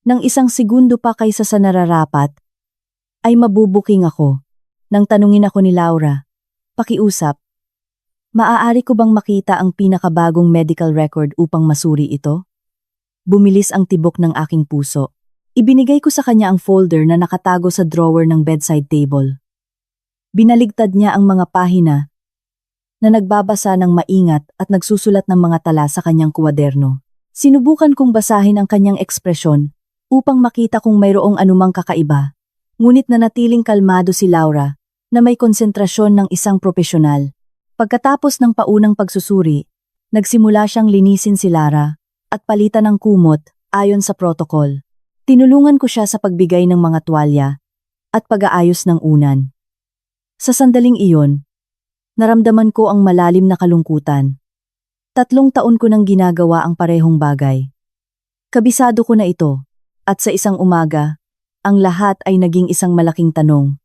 nang isang segundo pa kaysa sa nararapat, ay mabubuking ako. Nang tanungin ako ni Laura, pakiusap, maaari ko bang makita ang pinakabagong medical record upang masuri ito? Bumilis ang tibok ng aking puso. Ibinigay ko sa kanya ang folder na nakatago sa drawer ng bedside table. Binaligtad niya ang mga pahina na nagbabasa ng maingat at nagsusulat ng mga tala sa kanyang kuwaderno. Sinubukan kong basahin ang kanyang ekspresyon upang makita kung mayroong anumang kakaiba. Ngunit nanatiling kalmado si Laura na may konsentrasyon ng isang propesyonal. Pagkatapos ng paunang pagsusuri, nagsimula siyang linisin si Lara at palitan ng kumot ayon sa protocol. Tinulungan ko siya sa pagbigay ng mga tuwalya at pag-aayos ng unan. Sa sandaling iyon, naramdaman ko ang malalim na kalungkutan. 3 taon ko nang ginagawa ang parehong bagay. Kabisado ko na ito, at sa isang umaga, ang lahat ay naging isang malaking tanong.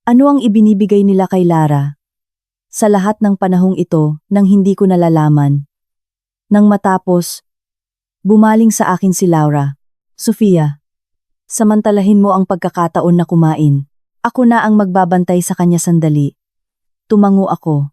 Ano ang ibinibigay nila kay Lara? Sa lahat ng panahong ito nang hindi ko nalalaman. Nang matapos, bumaling sa akin si Laura. Sofia, samantalahin mo ang pagkakataon na kumain. Ako na ang magbabantay sa kanya sandali. Tumango ako.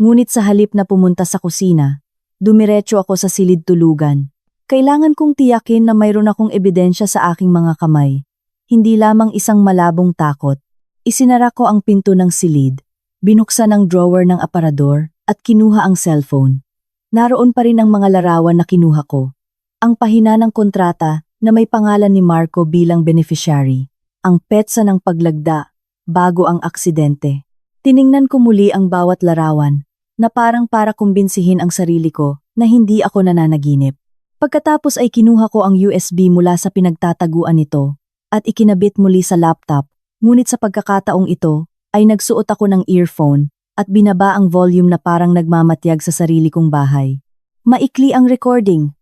Ngunit sa halip na pumunta sa kusina, dumiretso ako sa silid tulugan. Kailangan kong tiyakin na mayroon akong ebidensya sa aking mga kamay. Hindi lamang isang malabong takot. Isinara ko ang pinto ng silid, binuksan ang drawer ng aparador, at kinuha ang cellphone. Naroon pa rin ang mga larawan na kinuha ko. Ang pahina ng kontrata na may pangalan ni Marco bilang beneficiary. Ang petsa ng paglagda, bago ang aksidente. Tiningnan ko muli ang bawat larawan, na parang para kumbinsihin ang sarili ko na hindi ako nananaginip. Pagkatapos ay kinuha ko ang USB mula sa pinagtataguan nito at ikinabit muli sa laptop, ngunit sa pagkakataong ito ay nagsuot ako ng earphone at binaba ang volume na parang nagmamatyag sa sarili kong bahay. Maikli ang recording.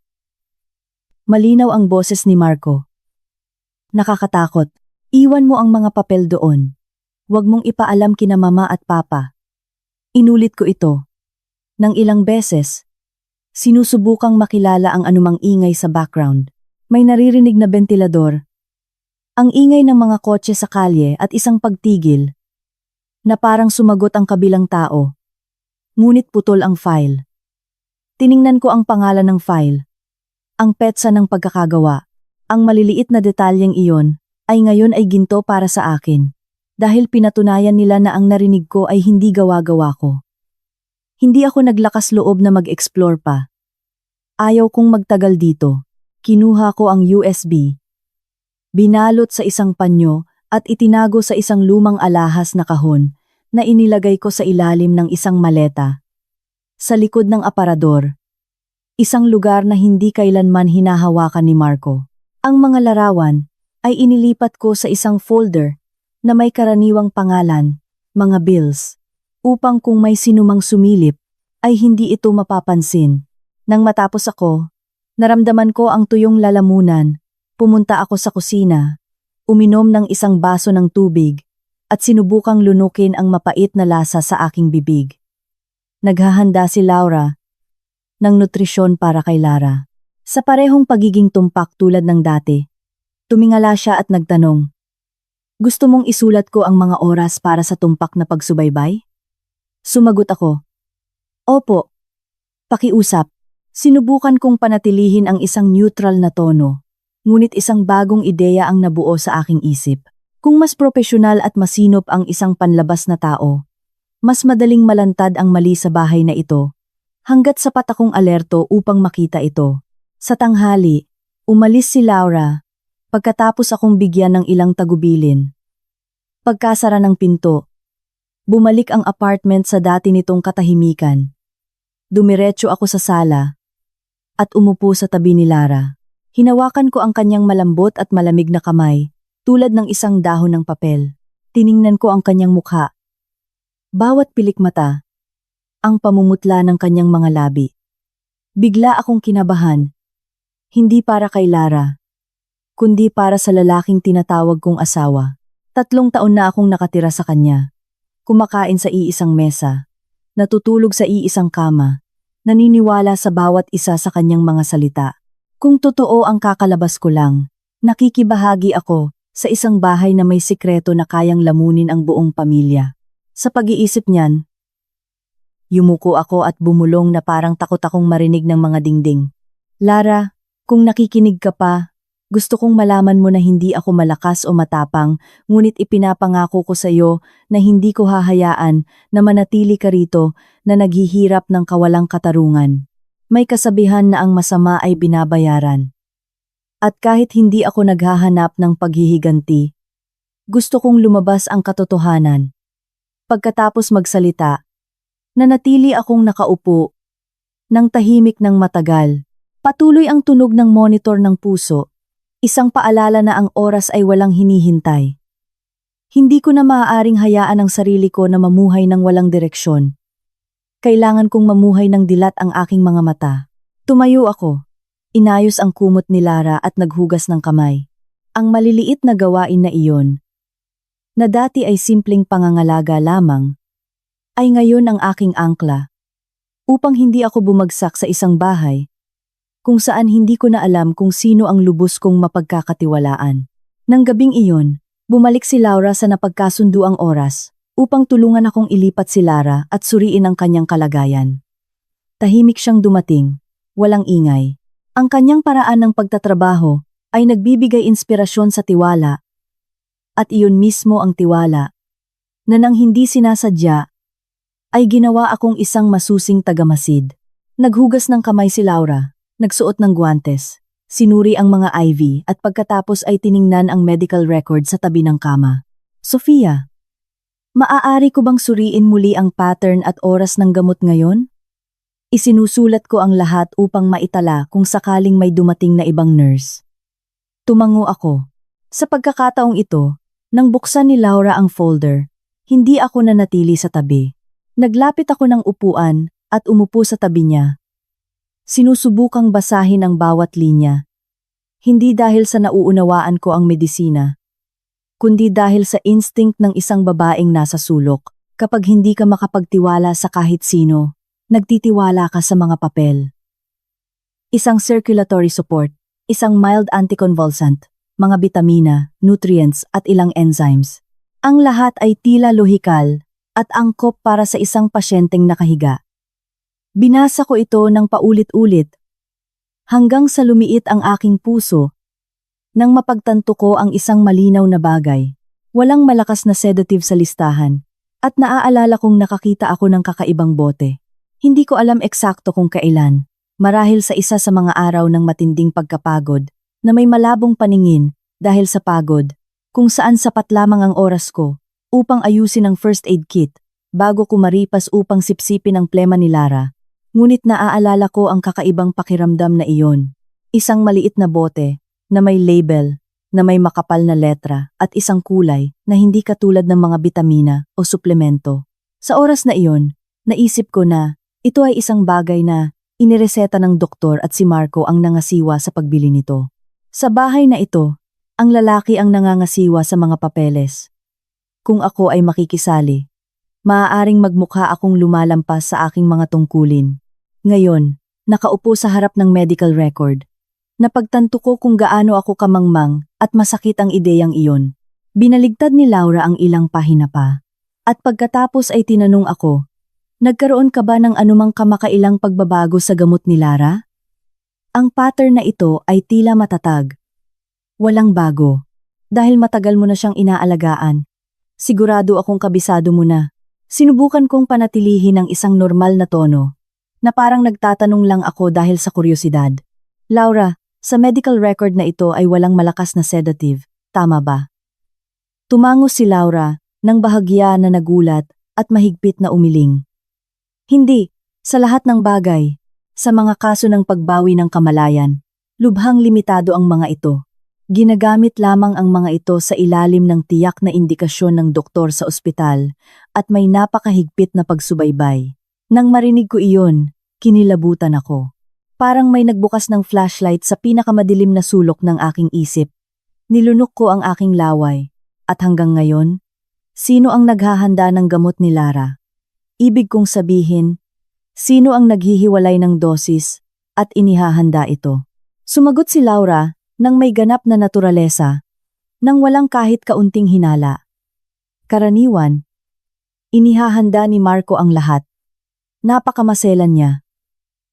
Malinaw ang boses ni Marco. Nakakatakot. Iwan mo ang mga papel doon. Huwag mong ipaalam kina mama at papa. Inulit ko ito. Nang ilang beses, sinusubukang makilala ang anumang ingay sa background. May naririnig na bentilador. Ang ingay ng mga kotse sa kalye at isang pagtigil na parang sumagot ang kabilang tao. Ngunit putol ang file. Tiningnan ko ang pangalan ng file. Ang petsa ng pagkakagawa. Ang maliliit na detalyeng iyon ay ngayon ay ginto para sa akin. Dahil pinatunayan nila na ang narinig ko ay hindi gawa-gawa ko. Hindi ako naglakas loob na mag-explore pa. Ayaw kong magtagal dito. Kinuha ko ang USB. Binalot sa isang panyo at itinago sa isang lumang alahas na kahon na inilagay ko sa ilalim ng isang maleta. Sa likod ng aparador. Isang lugar na hindi kailanman hinahawakan ni Marco. Ang mga larawan ay inilipat ko sa isang folder na may karaniwang pangalan, mga bills, upang kung may sinumang sumilip, ay hindi ito mapapansin. Nang matapos ako, naramdaman ko ang tuyong lalamunan, pumunta ako sa kusina, uminom ng isang baso ng tubig, at sinubukang lunukin ang mapait na lasa sa aking bibig. Naghahanda si Laura ng nutrisyon para kay Lara. Sa parehong pagiging tumpak tulad ng dati, tumingala siya at nagtanong, gusto mong isulat ko ang mga oras para sa tumpak na pagsubaybay? Sumagot ako. Opo. Pakiusap. Sinubukan kong panatilihin ang isang neutral na tono, ngunit isang bagong ideya ang nabuo sa aking isip. Kung mas propesyonal at masinop ang isang panlabas na tao, mas madaling malantad ang mali sa bahay na ito, hanggat sapat akong alerto upang makita ito. Sa tanghali, umalis si Laura, pagkatapos akong bigyan ng ilang tagubilin. Pagkasara ng pinto, bumalik ang apartment sa dati nitong katahimikan. Dumiretso ako sa sala at umupo sa tabi ni Lara. Hinawakan ko ang kanyang malambot at malamig na kamay, tulad ng isang dahon ng papel. Tiningnan ko ang kanyang mukha. Bawat pilik mata, ang pamumutla ng kanyang mga labi. Bigla akong kinabahan. Hindi para kay Lara, kundi para sa lalaking tinatawag kong asawa. 3 taon na akong nakatira sa kanya. Kumakain sa iisang mesa, natutulog sa iisang kama, naniniwala sa bawat isa sa kanyang mga salita. Kung totoo ang kakalabas ko lang, nakikibahagi ako sa isang bahay na may sikreto na kayang lamunin ang buong pamilya. Sa pag-iisip niyan, yumuko ako at bumulong na parang takot akong marinig ng mga dingding. Lara, kung nakikinig ka pa, gusto kong malaman mo na hindi ako malakas o matapang, ngunit ipinapangako ko sa iyo na hindi ko hahayaan na manatili ka rito na naghihirap ng kawalang katarungan. May kasabihan na ang masama ay binabayaran. At kahit hindi ako naghahanap ng paghihiganti, gusto kong lumabas ang katotohanan. Pagkatapos magsalita, nanatili akong nakaupo, nang tahimik ng matagal. Patuloy ang tunog ng monitor ng puso. Isang paalala na ang oras ay walang hinihintay. Hindi ko na maaaring hayaan ang sarili ko na mamuhay ng walang direksyon. Kailangan kong mamuhay ng dilat ang aking mga mata. Tumayo ako. Inayos ang kumot ni Lara at naghugas ng kamay. Ang maliliit na gawain na iyon, na dati ay simpleng pangangalaga lamang, ay ngayon ang aking angkla. Upang hindi ako bumagsak sa isang bahay, kung saan hindi ko na alam kung sino ang lubos kong mapagkakatiwalaan. Nang gabing iyon, bumalik si Laura sa napagkasunduang oras upang tulungan akong ilipat si Lara at suriin ang kanyang kalagayan. Tahimik siyang dumating, walang ingay. Ang kanyang paraan ng pagtatrabaho ay nagbibigay inspirasyon sa tiwala. At iyon mismo ang tiwala, na nang hindi sinasadya, ay ginawa akong isang masusing tagamasid. Naghugas ng kamay si Laura. Nagsuot ng guwantes, sinuri ang mga IV at pagkatapos ay tiningnan ang medical record sa tabi ng kama. Sofia, maaari ko bang suriin muli ang pattern at oras ng gamot ngayon? Isinusulat ko ang lahat upang maitala kung sakaling may dumating na ibang nurse. Tumango ako. Sa pagkakataong ito, nang buksan ni Laura ang folder, hindi ako nanatili sa tabi. Naglapit ako ng upuan at umupo sa tabi niya. Sinusubukang basahin ang bawat linya. Hindi dahil sa nauunawaan ko ang medisina, kundi dahil sa instinct ng isang babaeng nasa sulok. Kapag hindi ka makapagtiwala sa kahit sino, nagtitiwala ka sa mga papel. Isang circulatory support, isang mild anticonvulsant, mga bitamina, nutrients at ilang enzymes. Ang lahat ay tila lohikal at angkop para sa isang pasyenteng nakahiga. Binasa ko ito ng paulit-ulit, hanggang sa lumiit ang aking puso, nang mapagtanto ko ang isang malinaw na bagay. Walang malakas na sedative sa listahan, at naaalala kong nakakita ako ng kakaibang bote. Hindi ko alam eksakto kung kailan, marahil sa isa sa mga araw ng matinding pagkapagod, na may malabong paningin dahil sa pagod, kung saan sapat lamang ang oras ko upang ayusin ang first aid kit, bago ko maripas upang sipsipin ang plema ni Lara. Ngunit naaalala ko ang kakaibang pakiramdam na iyon. Isang maliit na bote, na may label, na may makapal na letra, at isang kulay na hindi katulad ng mga bitamina o suplemento. Sa oras na iyon, naisip ko na ito ay isang bagay na inireseta ng doktor at si Marco ang nangasiwa sa pagbili nito. Sa bahay na ito, ang lalaki ang nangangasiwa sa mga papeles. Kung ako ay makikisali, maaaring magmukha akong lumalampas sa aking mga tungkulin. Ngayon, nakaupo sa harap ng medical record, napagtanto ko kung gaano ako kamangmang at masakit ang ideyang iyon. Binaligtad ni Laura ang ilang pahina pa. At pagkatapos ay tinanong ako, nagkaroon ka ba ng anumang kamakailang pagbabago sa gamot ni Lara? Ang pattern na ito ay tila matatag. Walang bago. Dahil matagal mo na siyang inaalagaan. Sigurado akong kabisado mo na. Sinubukan kong panatilihin ang isang normal na tono, na parang nagtatanong lang ako dahil sa kuryosidad. Laura, sa medical record na ito ay walang malakas na sedative, tama ba? Tumango si Laura, nang bahagya na nagulat at mahigpit na umiling. Hindi, sa lahat ng bagay, sa mga kaso ng pagbawi ng kamalayan, lubhang limitado ang mga ito. Ginagamit lamang ang mga ito sa ilalim ng tiyak na indikasyon ng doktor sa ospital at may napakahigpit na pagsubaybay. Nang marinig ko iyon, kinilabutan ako. Parang may nagbukas ng flashlight sa pinakamadilim na sulok ng aking isip. Nilunok ko ang aking laway. At hanggang ngayon, sino ang naghahanda ng gamot ni Lara? Ibig kong sabihin, sino ang naghihiwalay ng dosis at inihahanda ito? Sumagot si Laura nang may ganap na naturalesa, nang walang kahit kaunting hinala. Karaniwan, inihahanda ni Marco ang lahat. Napakamaselan niya.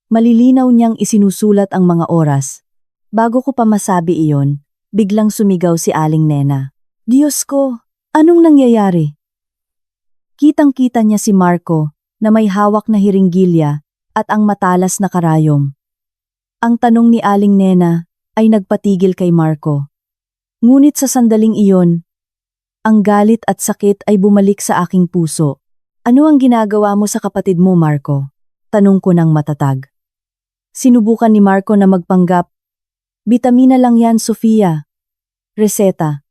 Malilinaw niyang isinusulat ang mga oras. Bago ko pa masabi iyon, biglang sumigaw si Aling Nena. Diyos ko, anong nangyayari? Kitang-kita niya si Marco na may hawak na hiringgilya at ang matalas na karayom. Ang tanong ni Aling Nena ay nagpatigil kay Marco. Ngunit sa sandaling iyon, ang galit at sakit ay bumalik sa aking puso. Ano ang ginagawa mo sa kapatid mo, Marco? Tanong ko ng matatag. Sinubukan ni Marco na magpanggap. Bitamina lang yan, Sofia. Reseta.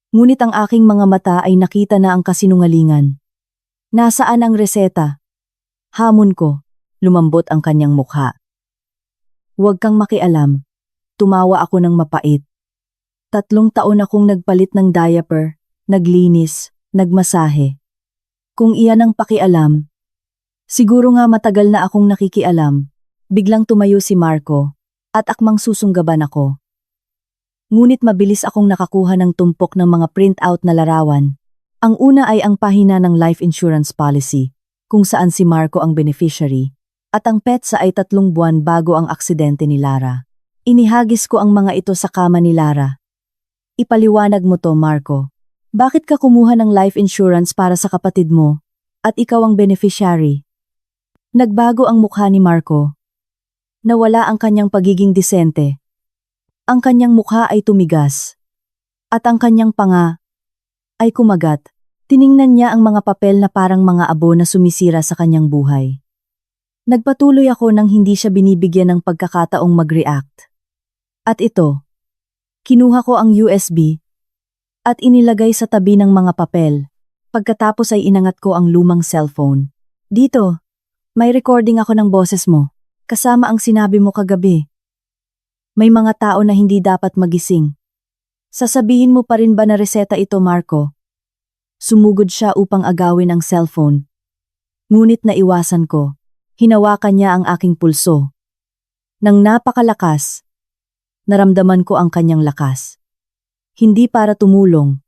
Ngunit ang aking mga mata ay nakita na ang kasinungalingan. Nasaan ang reseta? Hamon ko. Lumambot ang kanyang mukha. Huwag kang makialam. Tumawa ako ng mapait. 3 taon akong nagpalit ng diaper, naglinis, nagmasahe. Kung iyan ang pakialam, siguro nga matagal na akong nakikialam. Biglang tumayo si Marco at akmang susunggaban ako. Ngunit mabilis akong nakakuha ng tumpok ng mga print-out na larawan. Ang una ay ang pahina ng life insurance policy, kung saan si Marco ang beneficiary, at ang petsa ay 3 buwan bago ang aksidente ni Lara. Inihagis ko ang mga ito sa kama ni Lara. Ipaliwanag mo to, Marco. Bakit ka kumuha ng life insurance para sa kapatid mo, at ikaw ang beneficiary? Nagbago ang mukha ni Marco. Nawala ang kanyang pagiging disente. Ang kanyang mukha ay tumigas. At ang kanyang panga ay kumagat. Tiningnan niya ang mga papel na parang mga abo na sumisira sa kanyang buhay. Nagpatuloy ako nang hindi siya binibigyan ng pagkakataong mag-react. At ito, kinuha ko ang USB at inilagay sa tabi ng mga papel. Pagkatapos ay inangat ko ang lumang cellphone. Dito, may recording ako ng boses mo, kasama ang sinabi mo kagabi. May mga tao na hindi dapat magising. Sasabihin mo pa rin ba na reseta ito, Marco? Sumugod siya upang agawin ang cellphone. Ngunit naiwasan ko. Hinawakan niya ang aking pulso. Nang napakalakas, naramdaman ko ang kanyang lakas. Hindi para tumulong,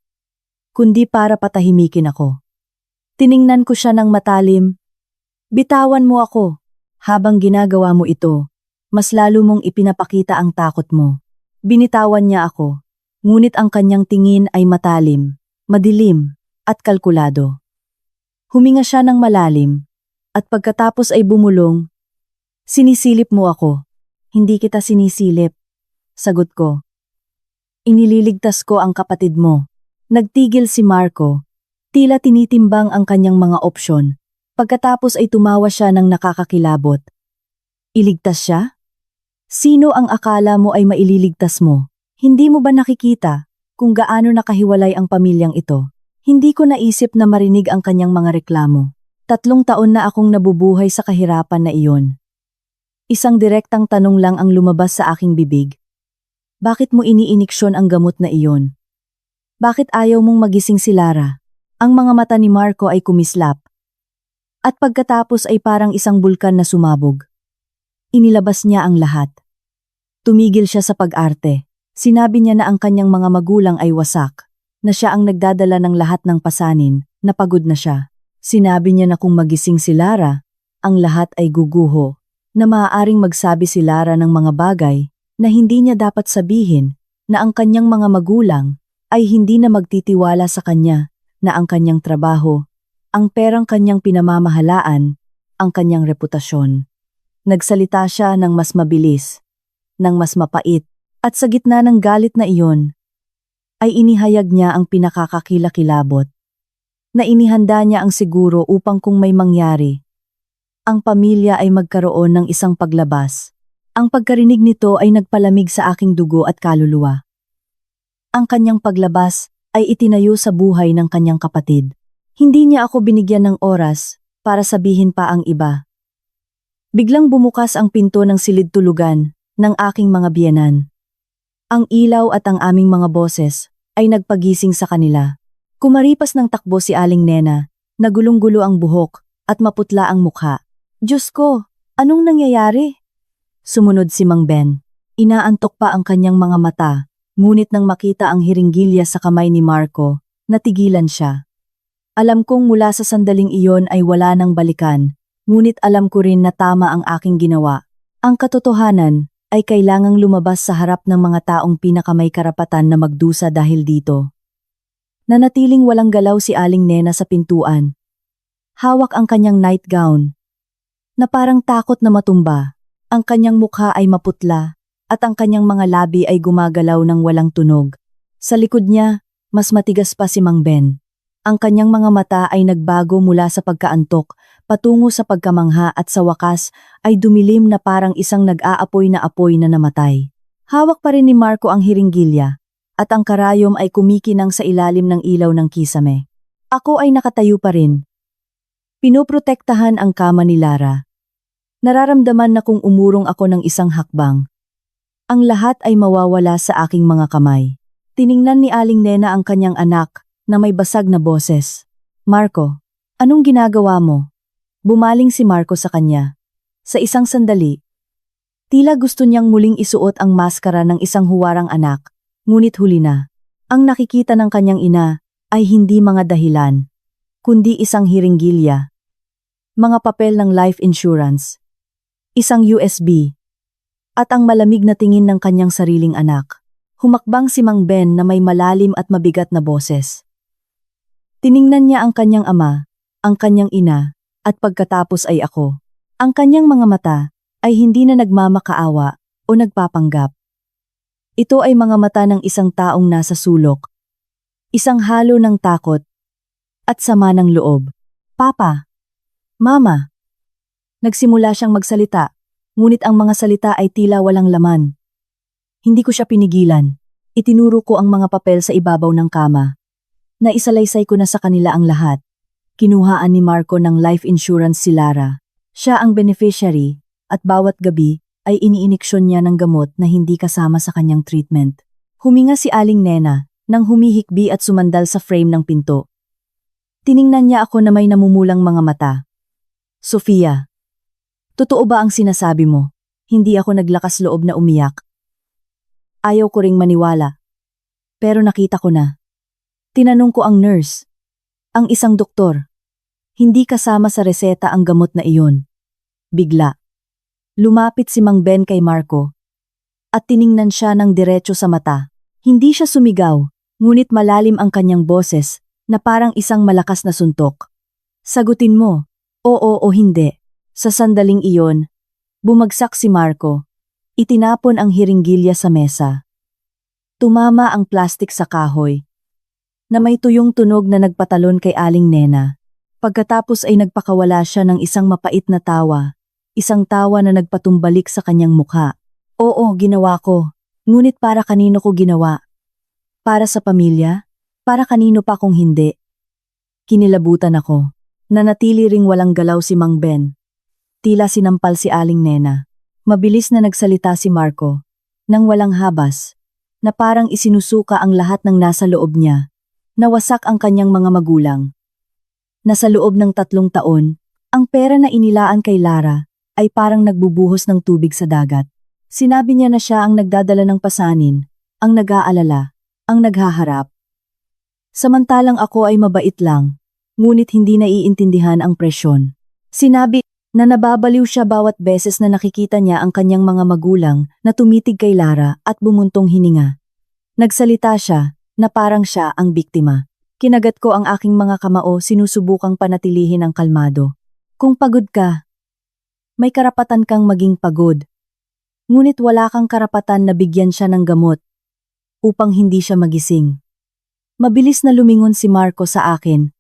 kundi para patahimikin ako. Tiningnan ko siya ng matalim. Bitawan mo ako. Habang ginagawa mo ito, mas lalo mong ipinapakita ang takot mo. Binitawan niya ako, ngunit ang kanyang tingin ay matalim, madilim, at kalkulado. Huminga siya ng malalim, at pagkatapos ay bumulong. Sinisilip mo ako. Hindi kita sinisilip. Sagot ko. Inililigtas ko ang kapatid mo. Nagtigil si Marco. Tila tinitimbang ang kanyang mga opsyon. Pagkatapos ay tumawa siya ng nakakakilabot. Iligtas siya? Sino ang akala mo ay maililigtas mo? Hindi mo ba nakikita kung gaano nakahiwalay ang pamilyang ito? Hindi ko naisip na marinig ang kanyang mga reklamo. 3 taon na akong nabubuhay sa kahirapan na iyon. Isang direktang tanong lang ang lumabas sa aking bibig. Bakit mo iniiniksyon ang gamot na iyon? Bakit ayaw mong magising si Lara? Ang mga mata ni Marco ay kumislap. At pagkatapos ay parang isang bulkan na sumabog. Inilabas niya ang lahat. Tumigil siya sa pag-arte. Sinabi niya na ang kanyang mga magulang ay wasak, na siya ang nagdadala ng lahat ng pasanin, na pagod na siya. Sinabi niya na kung magising si Lara, ang lahat ay guguho, na maaaring magsabi si Lara ng mga bagay na hindi niya dapat sabihin, na ang kanyang mga magulang ay hindi na magtitiwala sa kanya, na ang kanyang trabaho, ang perang kanyang pinamamahalaan, ang kanyang reputasyon. Nagsalita siya ng mas mabilis, ng mas mapait, at sa gitna ng galit na iyon, ay inihayag niya ang pinakakakilakilabot, na inihanda niya ang siguro upang kung may mangyari, ang pamilya ay magkaroon ng isang paglabas. Ang pagkarinig nito ay nagpalamig sa aking dugo at kaluluwa. Ang kanyang paglabas ay itinayo sa buhay ng kanyang kapatid. Hindi niya ako binigyan ng oras para sabihin pa ang iba. Biglang bumukas ang pinto ng silid tulugan ng aking mga biyenan. Ang ilaw at ang aming mga boses ay nagpagising sa kanila. Kumaripas ng takbo si Aling Nena, nagulong-gulo ang buhok at maputla ang mukha. Diyos ko, anong nangyayari? Sumunod si Mang Ben. Inaantok pa ang kanyang mga mata, ngunit nang makita ang hiringgilya sa kamay ni Marco, natigilan siya. Alam kong mula sa sandaling iyon ay wala nang balikan, ngunit alam ko rin na tama ang aking ginawa. Ang katotohanan ay kailangang lumabas sa harap ng mga taong pinakamay karapatan na magdusa dahil dito. Nanatiling walang galaw si Aling Nena sa pintuan. Hawak ang kanyang nightgown, na parang takot na matumba. Ang kanyang mukha ay maputla, at ang kanyang mga labi ay gumagalaw ng walang tunog. Sa likod niya, mas matigas pa si Mang Ben. Ang kanyang mga mata ay nagbago mula sa pagkaantok, patungo sa pagkamangha at sa wakas ay dumilim na parang isang nag-aapoy na apoy na namatay. Hawak pa rin ni Marco ang hiringgilya, at ang karayom ay kumikinang sa ilalim ng ilaw ng kisame. Ako ay nakatayo pa rin. Pinoprotektahan ang kama ni Lara. Nararamdaman na kung umurong ako ng isang hakbang, ang lahat ay mawawala sa aking mga kamay. Tiningnan ni Aling Nena ang kanyang anak na may basag na boses. Marco, anong ginagawa mo? Bumaling si Marco sa kanya. Sa isang sandali, tila gusto niyang muling isuot ang maskara ng isang huwarang anak, ngunit huli na. Ang nakikita ng kanyang ina ay hindi mga dahilan, kundi isang hiringgilya, mga papel ng life insurance, isang USB, at ang malamig na tingin ng kanyang sariling anak. Humakbang si Mang Ben na may malalim at mabigat na boses. Tiningnan niya ang kanyang ama, ang kanyang ina, at pagkatapos ay ako. Ang kanyang mga mata ay hindi na nagmamakaawa o nagpapanggap. Ito ay mga mata ng isang taong nasa sulok, isang halo ng takot at sama ng loob. Papa, Mama. Nagsimula siyang magsalita, ngunit ang mga salita ay tila walang laman. Hindi ko siya pinigilan. Itinuro ko ang mga papel sa ibabaw ng kama. Naisalaysay ko na sa kanila ang lahat. Kinuhaan ni Marco ng life insurance si Lara. Siya ang beneficiary, at bawat gabi ay iniiniksyon niya ng gamot na hindi kasama sa kanyang treatment. Huminga si Aling Nena nang humihikbi at sumandal sa frame ng pinto. Tiningnan niya ako na may namumulang mga mata. Sofia, totoo ba ang sinasabi mo? Hindi ako naglakas loob na umiyak. Ayaw ko ring maniwala. Pero nakita ko na. Tinanong ko ang nurse, ang isang doktor. Hindi kasama sa reseta ang gamot na iyon. Bigla, lumapit si Mang Ben kay Marco at tiningnan siya ng diretso sa mata. Hindi siya sumigaw, ngunit malalim ang kanyang boses na parang isang malakas na suntok. Sagutin mo, oo o hindi. Sa sandaling iyon, bumagsak si Marco. Itinapon ang hiringgilya sa mesa. Tumama ang plastik sa kahoy, na may tuyong tunog na nagpatalon kay Aling Nena. Pagkatapos ay nagpakawala siya ng isang mapait na tawa, isang tawa na nagpatumbalik sa kanyang mukha. Oo, ginawa ko. Ngunit para kanino ko ginawa? Para sa pamilya? Para kanino pa kung hindi? Kinilabutan ako. Nanatili ring walang galaw si Mang Ben. Tila sinampal si Aling Nena. Mabilis na nagsalita si Marco, nang walang habas, na parang isinusuka ang lahat ng nasa loob niya. Nawasak ang kanyang mga magulang. Nasa loob ng 3 taon, ang pera na inilaan kay Lara ay parang nagbubuhos ng tubig sa dagat. Sinabi niya na siya ang nagdadala ng pasanin, ang nag-aalala, ang naghaharap. Samantalang ako ay mabait lang, ngunit hindi naiintindihan ang presyon. Sinabi na nababaliw siya bawat beses na nakikita niya ang kanyang mga magulang na tumitig kay Lara at bumuntong hininga. Nagsalita siya na parang siya ang biktima. Kinagat ko ang aking mga kamao, sinusubukang panatilihin ang kalmado. Kung pagod ka, may karapatan kang maging pagod. Ngunit wala kang karapatan na bigyan siya ng gamot upang hindi siya magising. Mabilis na lumingon si Marco sa akin,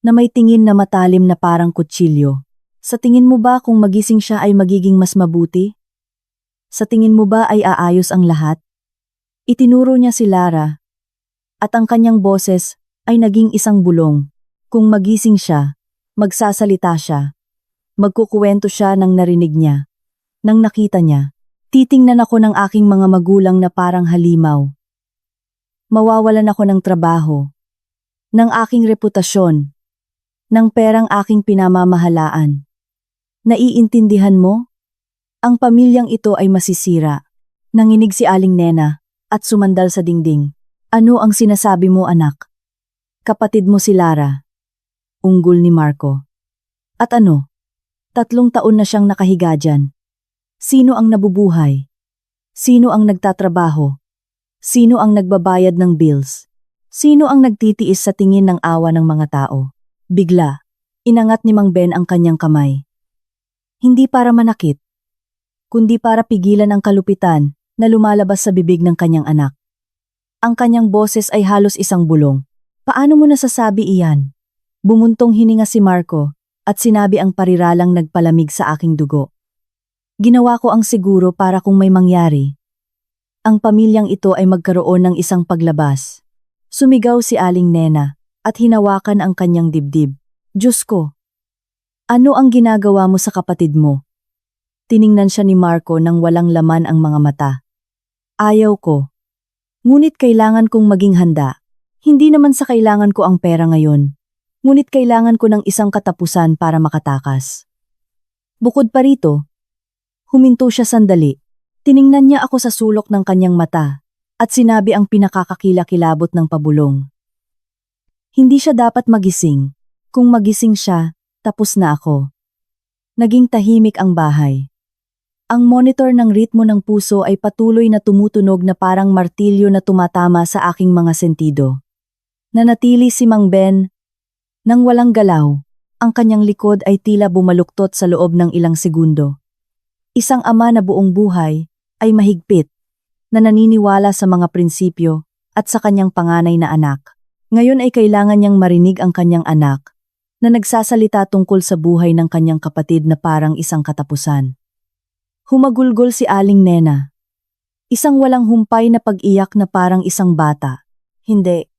na may tingin na matalim na parang kutsilyo. Sa tingin mo ba kung magising siya ay magiging mas mabuti? Sa tingin mo ba ay aayos ang lahat? Itinuro niya si Lara, at ang kanyang boses ay naging isang bulong. Kung magising siya, magsasalita siya. Magkukuwento siya ng narinig niya, nang nakita niya. Titingnan ako ng aking mga magulang na parang halimaw. Mawawalan ako ng trabaho. ng aking reputasyon, ng perang aking pinamamahalaan. Naiintindihan mo? Ang pamilyang ito ay masisira. Nanginig si Aling Nena at sumandal sa dingding. Ano ang sinasabi mo, anak? Kapatid mo si Lara. Unggol ni Marco. At ano? 3 taon na siyang nakahiga dyan. Sino ang nabubuhay? Sino ang nagtatrabaho? Sino ang nagbabayad ng bills? Sino ang nagtitiis sa tingin ng awa ng mga tao? Bigla, inangat ni Mang Ben ang kanyang kamay. Hindi para manakit, kundi para pigilan ang kalupitan na lumalabas sa bibig ng kanyang anak. Ang kanyang boses ay halos isang bulong. Paano mo nasasabi iyan? Bumuntong hininga si Marco at sinabi ang pariralang nagpalamig sa aking dugo. Ginawa ko ang siguro para kung may mangyari. Ang pamilyang ito ay magkaroon ng isang paglabas. Sumigaw si Aling Nena at hinawakan ang kanyang dibdib. Diyos ko! Ano ang ginagawa mo sa kapatid mo? Tiningnan siya ni Marco nang walang laman ang mga mata. Ayaw ko. Ngunit kailangan kong maging handa. Hindi naman sa kailangan ko ang pera ngayon. Ngunit kailangan ko ng isang katapusan para makatakas. Bukod pa rito, huminto siya sandali. Tiningnan niya ako sa sulok ng kanyang mata at sinabi ang pinakakakilakilabot ng pabulong. Hindi siya dapat magising. Kung magising siya, tapos na ako. Naging tahimik ang bahay. Ang monitor ng ritmo ng puso ay patuloy na tumutunog na parang martilyo na tumatama sa aking mga sentido. Nanatili si Mang Ben. Nang walang galaw, ang kanyang likod ay tila bumaluktot sa loob ng ilang segundo. Isang ama na buong buhay ay mahigpit, na naniniwala sa mga prinsipyo at sa kanyang panganay na anak. Ngayon ay kailangan niyang marinig ang kanyang anak, na nagsasalita tungkol sa buhay ng kanyang kapatid na parang isang katapusan. Humagulgol si Aling Nena. Isang walang humpay na pag-iyak na parang isang bata. Hindi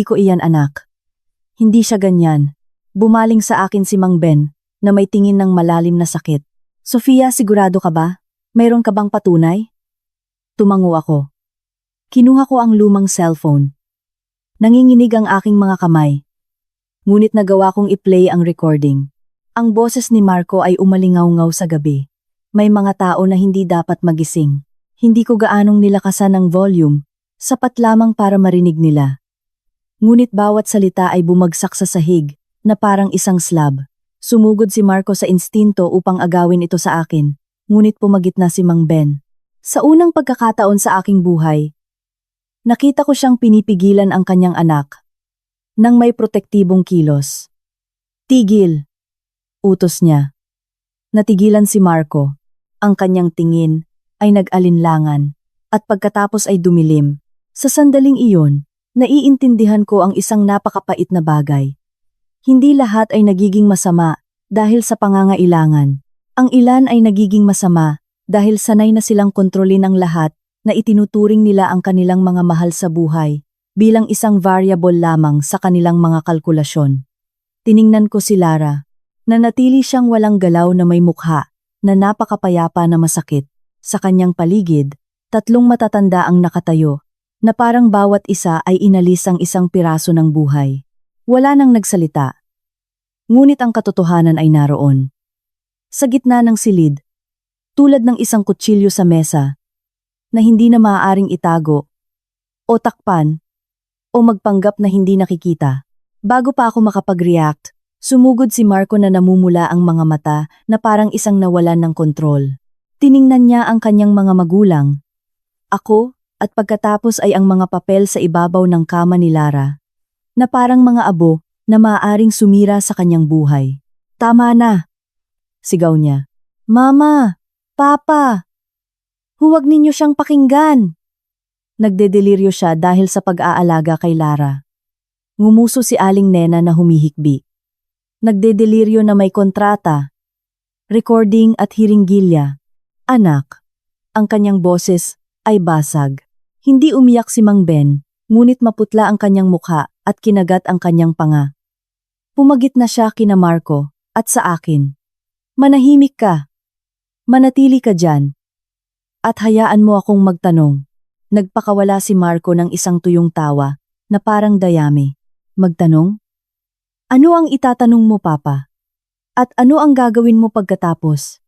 ko iyan, anak. Hindi siya ganyan. Bumaling sa akin si Mang Ben, na may tingin ng malalim na sakit. Sofia, sigurado ka ba? Mayroon ka bang patunay? Tumango ako. Kinuha ko ang lumang cellphone. Nanginginig ang aking mga kamay. Ngunit nagawa kong i-play ang recording. Ang boses ni Marco ay umalingaw-ngaw sa gabi. May mga tao na hindi dapat magising. Hindi ko gaanong nilakasan ang volume, sapat lamang para marinig nila. Ngunit bawat salita ay bumagsak sa sahig, na parang isang slab. Sumugod si Marco sa instinto upang agawin ito sa akin, ngunit pumagit na si Mang Ben. Sa unang pagkakataon sa aking buhay, nakita ko siyang pinipigilan ang kanyang anak, nang may protektibong kilos. Tigil! Utos niya. Natigilan si Marco. Ang kanyang tingin ay nag-alinlangan, at pagkatapos ay dumilim. Sa sandaling iyon, naiintindihan ko ang isang napakapait na bagay. Hindi lahat ay nagiging masama dahil sa pangangailangan. Ang ilan ay nagiging masama dahil sanay na silang kontrolin ang lahat na itinuturing nila ang kanilang mga mahal sa buhay bilang isang variable lamang sa kanilang mga kalkulasyon. Tiningnan ko si Lara. Nanatili siyang walang galaw na may mukha na napakapayapa na masakit. Sa kanyang paligid, 3 matatanda ang nakatayo na parang bawat isa ay inalis ang isang piraso ng buhay. Wala nang nagsalita. Ngunit ang katotohanan ay naroon. Sa gitna ng silid, tulad ng isang kutsilyo sa mesa, na hindi na maaaring itago, o takpan, o magpanggap na hindi nakikita. Bago pa ako makapag-react, sumugod si Marco na namumula ang mga mata na parang isang nawalan ng kontrol. Tiningnan niya ang kanyang mga magulang, ako, at pagkatapos ay ang mga papel sa ibabaw ng kama ni Lara, na parang mga abo na maaaring sumira sa kanyang buhay. Tama na! Sigaw niya. Mama! Papa! Huwag ninyo siyang pakinggan! Nagdedeliryo siya dahil sa pag-aalaga kay Lara. Ngumuso si Aling Nena na humihikbi. Nagdedeliryo na may kontrata, recording at hiringgilya. Anak, ang kanyang boses ay basag. Hindi umiyak si Mang Ben, ngunit maputla ang kanyang mukha at kinagat ang kanyang panga. Pumagit na siya kina Marco at sa akin. Manahimik ka. Manatili ka dyan. At hayaan mo akong magtanong. Nagpakawala si Marco ng isang tuyong tawa na parang dayami. Magtanong? Ano ang itatanong mo, Papa? At ano ang gagawin mo pagkatapos?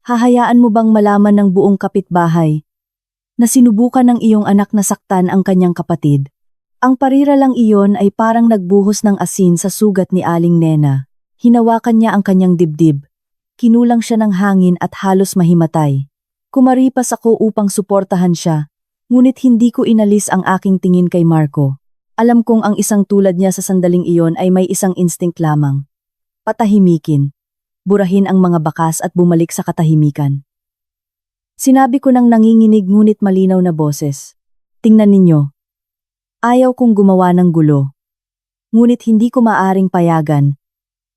Hahayaan mo bang malaman ng buong kapitbahay na sinubukan ng iyong anak na saktan ang kanyang kapatid? Ang parira lang iyon ay parang nagbuhos ng asin sa sugat ni Aling Nena. Hinawakan niya ang kanyang dibdib. Kinulang siya ng hangin at halos mahimatay. Kumaripas ako upang suportahan siya, ngunit hindi ko inalis ang aking tingin kay Marco. Alam kong ang isang tulad niya sa sandaling iyon ay may isang instinct lamang. Patahimikin, burahin ang mga bakas at bumalik sa katahimikan. Sinabi ko ng nanginginig ngunit malinaw na boses. Tingnan ninyo. Ayaw kong gumawa ng gulo. Ngunit hindi ko maaring payagan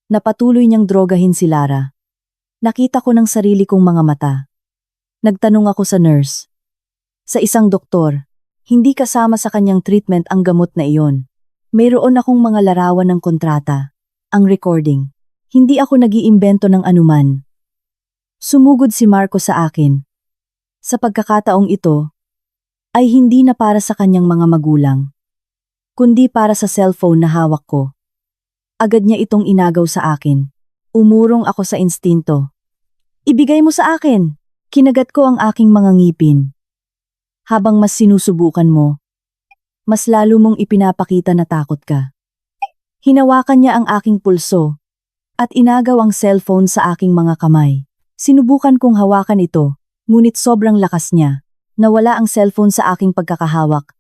na patuloy niyang drogahin si Lara. Nakita ko ng sarili kong mga mata. Nagtanong ako sa nurse. Sa isang doktor, hindi kasama sa kanyang treatment ang gamot na iyon. Mayroon akong mga larawan ng kontrata, ang recording. Hindi ako nag-iimbento ng anuman. Sumugod si Marco sa akin. Sa pagkakataong ito, ay hindi na para sa kanyang mga magulang, kundi para sa cellphone na hawak ko. Agad niya itong inagaw sa akin. Umurong ako sa instinto. Ibigay mo sa akin! Kinagat ko ang aking mga ngipin. Habang mas sinusubukan mo, mas lalo mong ipinapakita na takot ka. Hinawakan niya ang aking pulso at inagaw ang cellphone sa aking mga kamay. Sinubukan kong hawakan ito, ngunit sobrang lakas niya. Nawala ang cellphone sa aking pagkakahawak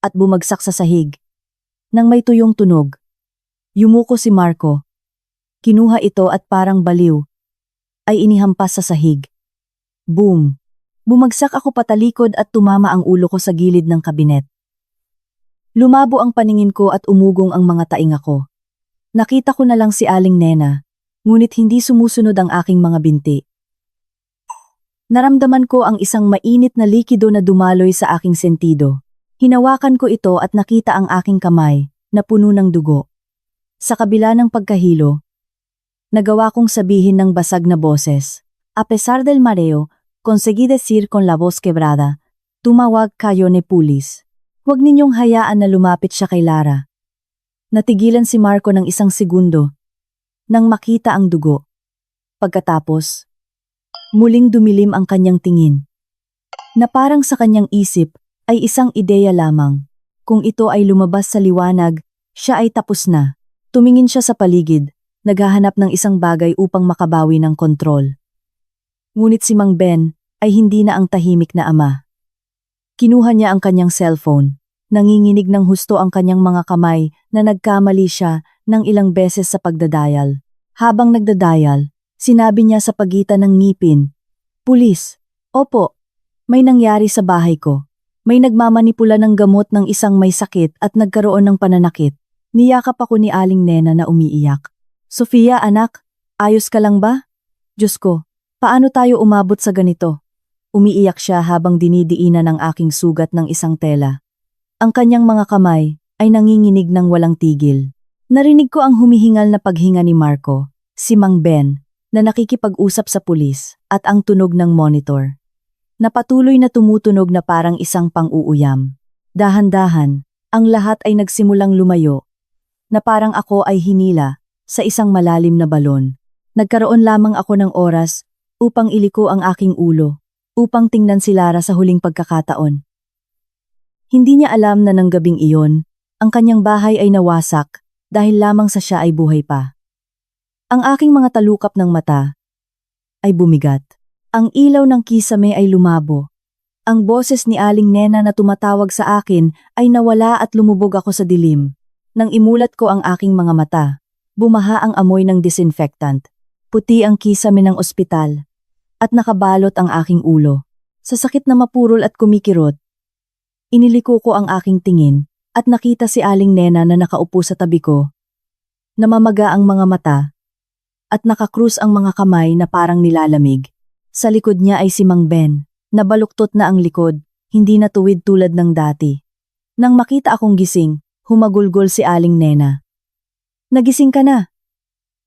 at bumagsak sa sahig. Nang may tuyong tunog, yumuko si Marco. Kinuha ito at parang baliw ay inihampas sa sahig. Boom! Bumagsak ako patalikod at tumama ang ulo ko sa gilid ng kabinet. Lumabo ang paningin ko at umugong ang mga tainga ko. Nakita ko na lang si Aling Nena, ngunit hindi sumusunod ang aking mga binti. Naramdaman ko ang isang mainit na likido na dumaloy sa aking sentido. Hinawakan ko ito at nakita ang aking kamay, na puno ng dugo. Sa kabila ng pagkahilo, nagawa kong sabihin ng basag na boses. A pesar del mareo, conseguí decir con la voz quebrada, tumawag kayo ni pulis. Huwag ninyong hayaan na lumapit siya kay Lara. Natigilan si Marco ng isang segundo, nang makita ang dugo. Pagkatapos, muling dumilim ang kanyang tingin. Na parang sa kanyang isip ay isang ideya lamang. Kung ito ay lumabas sa liwanag, siya ay tapos na. Tumingin siya sa paligid, naghahanap ng isang bagay upang makabawi ng kontrol. Ngunit si Mang Ben ay hindi na ang tahimik na ama. Kinuha niya ang kanyang cellphone. Nanginginig ng husto ang kanyang mga kamay na nagkamali siya ng ilang beses sa pagdadial. Habang nagdadial, sinabi niya sa pagitan ng ngipin, "Pulis, opo, may nangyari sa bahay ko. May nagmamanipula ng gamot ng isang may sakit at nagkaroon ng pananakit." Niyakap ako ni Aling Nena na umiiyak. "Sofia, anak, ayos ka lang ba? Diyos ko, paano tayo umabot sa ganito?" Umiiyak siya habang dinidiinan ang aking sugat ng isang tela. Ang kanyang mga kamay ay nanginginig ng walang tigil. Narinig ko ang humihingal na paghinga ni Marco, si Mang Ben, na nakikipag-usap sa pulis, at ang tunog ng monitor. Napatuloy na tumutunog na parang isang pang-uuyam. Dahan-dahan, ang lahat ay nagsimulang lumayo, na parang ako ay hinila sa isang malalim na balon. Nagkaroon lamang ako ng oras upang iliko ang aking ulo, upang tingnan si Lara sa huling pagkakataon. Hindi niya alam na ng gabing iyon, ang kanyang bahay ay nawasak dahil lamang sa siya ay buhay pa. Ang aking mga talukap ng mata ay bumigat. Ang ilaw ng kisame ay lumabo. Ang boses ni Aling Nena na tumatawag sa akin ay nawala at lumubog ako sa dilim. Nang imulat ko ang aking mga mata, bumaha ang amoy ng disinfectant. Puti ang kisame ng ospital. At nakabalot ang aking ulo. Sa sakit na mapurol at kumikirot, iniliko ko ang aking tingin at nakita si Aling Nena na nakaupo sa tabi ko. Namamaga ang mga mata at nakakrus ang mga kamay na parang nilalamig. Sa likod niya ay si Mang Ben, nabaluktot na ang likod, hindi na tuwid tulad ng dati. Nang makita akong gising, humagulgol si Aling Nena. "Nagising ka na."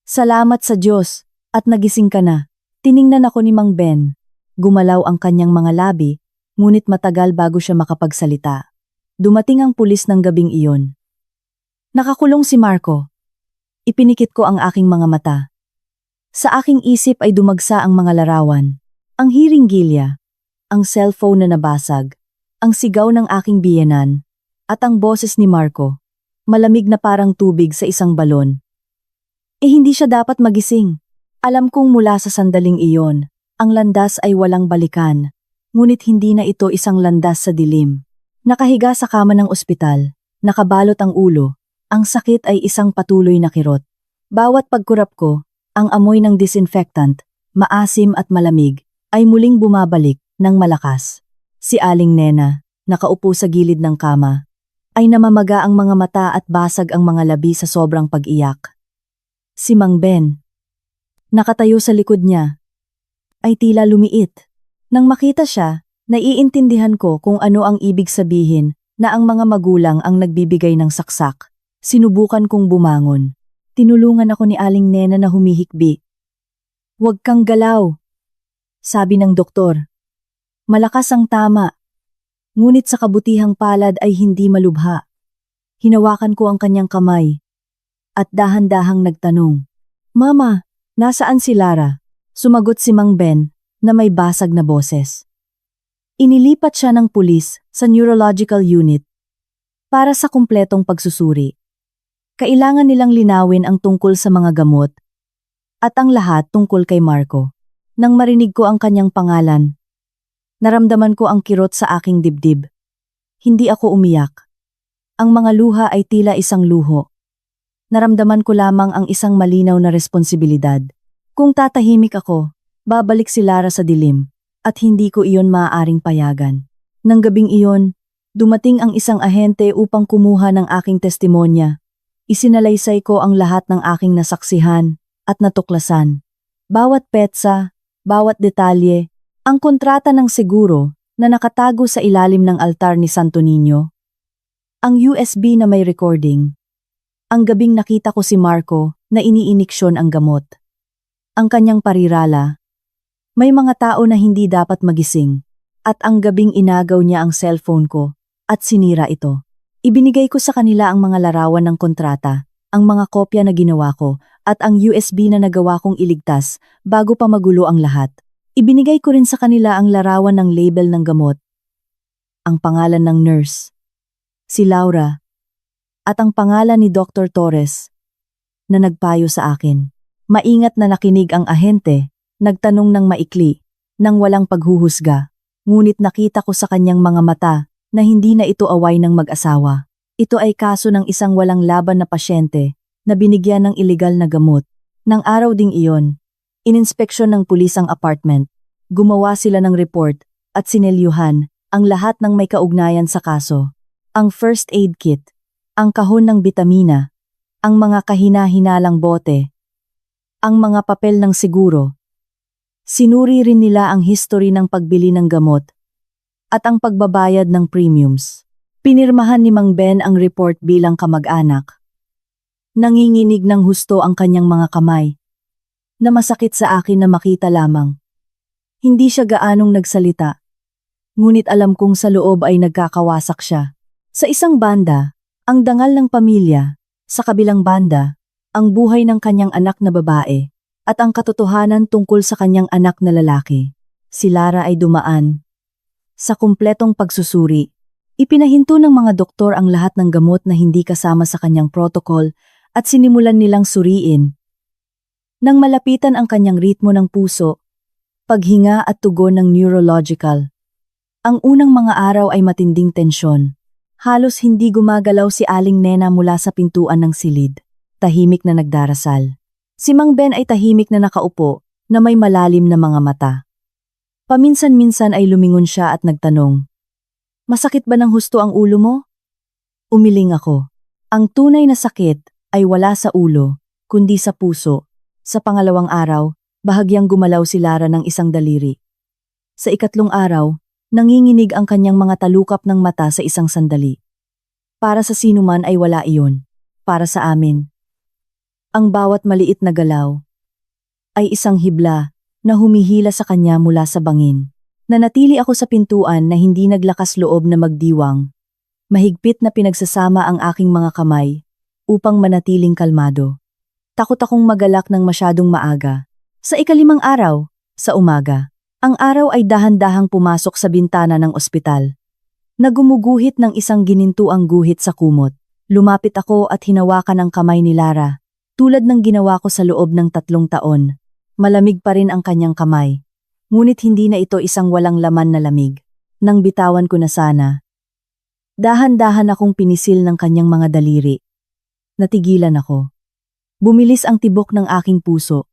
"Salamat sa Diyos, at nagising ka na." Tiningnan ako ni Mang Ben. Gumalaw ang kanyang mga labi, ngunit matagal bago siya makapagsalita. Dumating ang pulis ng gabing iyon. Nakakulong si Marco. Ipinikit ko ang aking mga mata. Sa aking isip ay dumagsa ang mga larawan. Ang hiringgilya, ang cellphone na nabasag, ang sigaw ng aking biyenan, at ang boses ni Marco, malamig na parang tubig sa isang balon. Hindi siya dapat magising. Alam kong mula sa sandaling iyon, ang landas ay walang balikan, ngunit hindi na ito isang landas sa dilim. Nakahiga sa kama ng ospital, nakabalot ang ulo, ang sakit ay isang patuloy na kirot. Bawat pagkurap ko, ang amoy ng disinfectant, maasim at malamig, ay muling bumabalik ng malakas. Si Aling Nena, nakaupo sa gilid ng kama, ay namamaga ang mga mata at basag ang mga labi sa sobrang pag-iyak. Si Mang Ben, nakatayo sa likod niya, ay tila lumiit. Nang makita siya, naiintindihan ko kung ano ang ibig sabihin na ang mga magulang ang nagbibigay ng saksak. Sinubukan kong bumangon. Tinulungan ako ni Aling Nena na humihikbi. "Huwag kang galaw," sabi ng doktor. Malakas ang tama. Ngunit sa kabutihang palad ay hindi malubha. Hinawakan ko ang kanyang kamay. At dahan-dahang nagtanong, "Mama, nasaan si Lara?" Sumagot si Mang Ben na may basag na boses. Inilipat siya ng pulis sa neurological unit para sa kumpletong pagsusuri. Kailangan nilang linawin ang tungkol sa mga gamot at ang lahat tungkol kay Marco. Nang marinig ko ang kanyang pangalan, naramdaman ko ang kirot sa aking dibdib. Hindi ako umiyak. Ang mga luha ay tila isang luho. Naramdaman ko lamang ang isang malinaw na responsibilidad. Kung tatahimik ako, babalik si Lara sa dilim, at hindi ko iyon maaaring payagan. Nang gabing iyon, dumating ang isang ahente upang kumuha ng aking testimonya. Isinalaysay ko ang lahat ng aking nasaksihan at natuklasan. Bawat petsa, bawat detalye, ang kontrata ng seguro na nakatago sa ilalim ng altar ni Santo Niño. Ang USB na may recording. Ang gabing nakita ko si Marco na iniiniksyon ang gamot. Ang kanyang parirala. May mga tao na hindi dapat magising, at ang gabing inagaw niya ang cellphone ko, at sinira ito. Ibinigay ko sa kanila ang mga larawan ng kontrata, ang mga kopya na ginawa ko, at ang USB na nagawa kong iligtas bago pa magulo ang lahat. Ibinigay ko rin sa kanila ang larawan ng label ng gamot, ang pangalan ng nurse, si Laura, at ang pangalan ni Dr. Torres, na nagpayo sa akin. Maingat na nakinig ang ahente, nagtanong ng maikli, nang walang paghuhusga, ngunit nakita ko sa kanyang mga mata na hindi na ito away ng mag-asawa. Ito ay kaso ng isang walang laban na pasyente na binigyan ng ilegal na gamot. Nang araw ding iyon, ininspeksyon ng pulis ang apartment. Gumawa sila ng report at sinelyuhan ang lahat ng may kaugnayan sa kaso. Ang first aid kit, ang kahon ng bitamina, ang mga kahina-hinalang bote, ang mga papel ng seguro. Sinuri rin nila ang history ng pagbili ng gamot at ang pagbabayad ng premiums. Pinirmahan ni Mang Ben ang report bilang kamag-anak. Nanginginig ng husto ang kanyang mga kamay, na masakit sa akin na makita lamang. Hindi siya gaanong nagsalita, ngunit alam kong sa loob ay nagkakawasak siya. Sa isang banda, ang dangal ng pamilya, sa kabilang banda, ang buhay ng kanyang anak na babae, at ang katotohanan tungkol sa kanyang anak na lalaki. Si Lara ay dumaan sa kumpletong pagsusuri. Ipinahinto ng mga doktor ang lahat ng gamot na hindi kasama sa kanyang protocol at sinimulan nilang suriin. Nang malapitan ang kanyang ritmo ng puso, paghinga at tugon ng neurological. Ang unang mga araw ay matinding tensyon. Halos hindi gumagalaw si Aling Nena mula sa pintuan ng silid. Tahimik na nagdarasal. Si Mang Ben ay tahimik na nakaupo, na may malalim na mga mata. Paminsan-minsan ay lumingon siya at nagtanong, "Masakit ba ng husto ang ulo mo?" Umiling ako. Ang tunay na sakit ay wala sa ulo, kundi sa puso. Sa pangalawang araw, bahagyang gumalaw si Lara ng isang daliri. Sa ikatlong araw, nanginginig ang kanyang mga talukap ng mata sa isang sandali. Para sa sinuman ay wala iyon. Para sa amin, ang bawat maliit na galaw ay isang hibla na humihila sa kanya mula sa bangin. Nanatili ako sa pintuan na hindi naglakas loob na magdiwang. Mahigpit na pinagsasama ang aking mga kamay upang manatiling kalmado. Takot akong magalak ng masyadong maaga. Sa ika-5 araw, sa umaga, ang araw ay dahan-dahang pumasok sa bintana ng ospital. Nagumuguhit ng isang ginintuang guhit sa kumot. Lumapit ako at hinawakan ang kamay ni Lara, tulad ng ginawa ko sa loob ng 3 taon. Malamig pa rin ang kanyang kamay. Ngunit hindi na ito isang walang laman na lamig. Nang bitawan ko na sana. Dahan-dahan akong pinisil ng kanyang mga daliri. Natigilan ako. Bumilis ang tibok ng aking puso.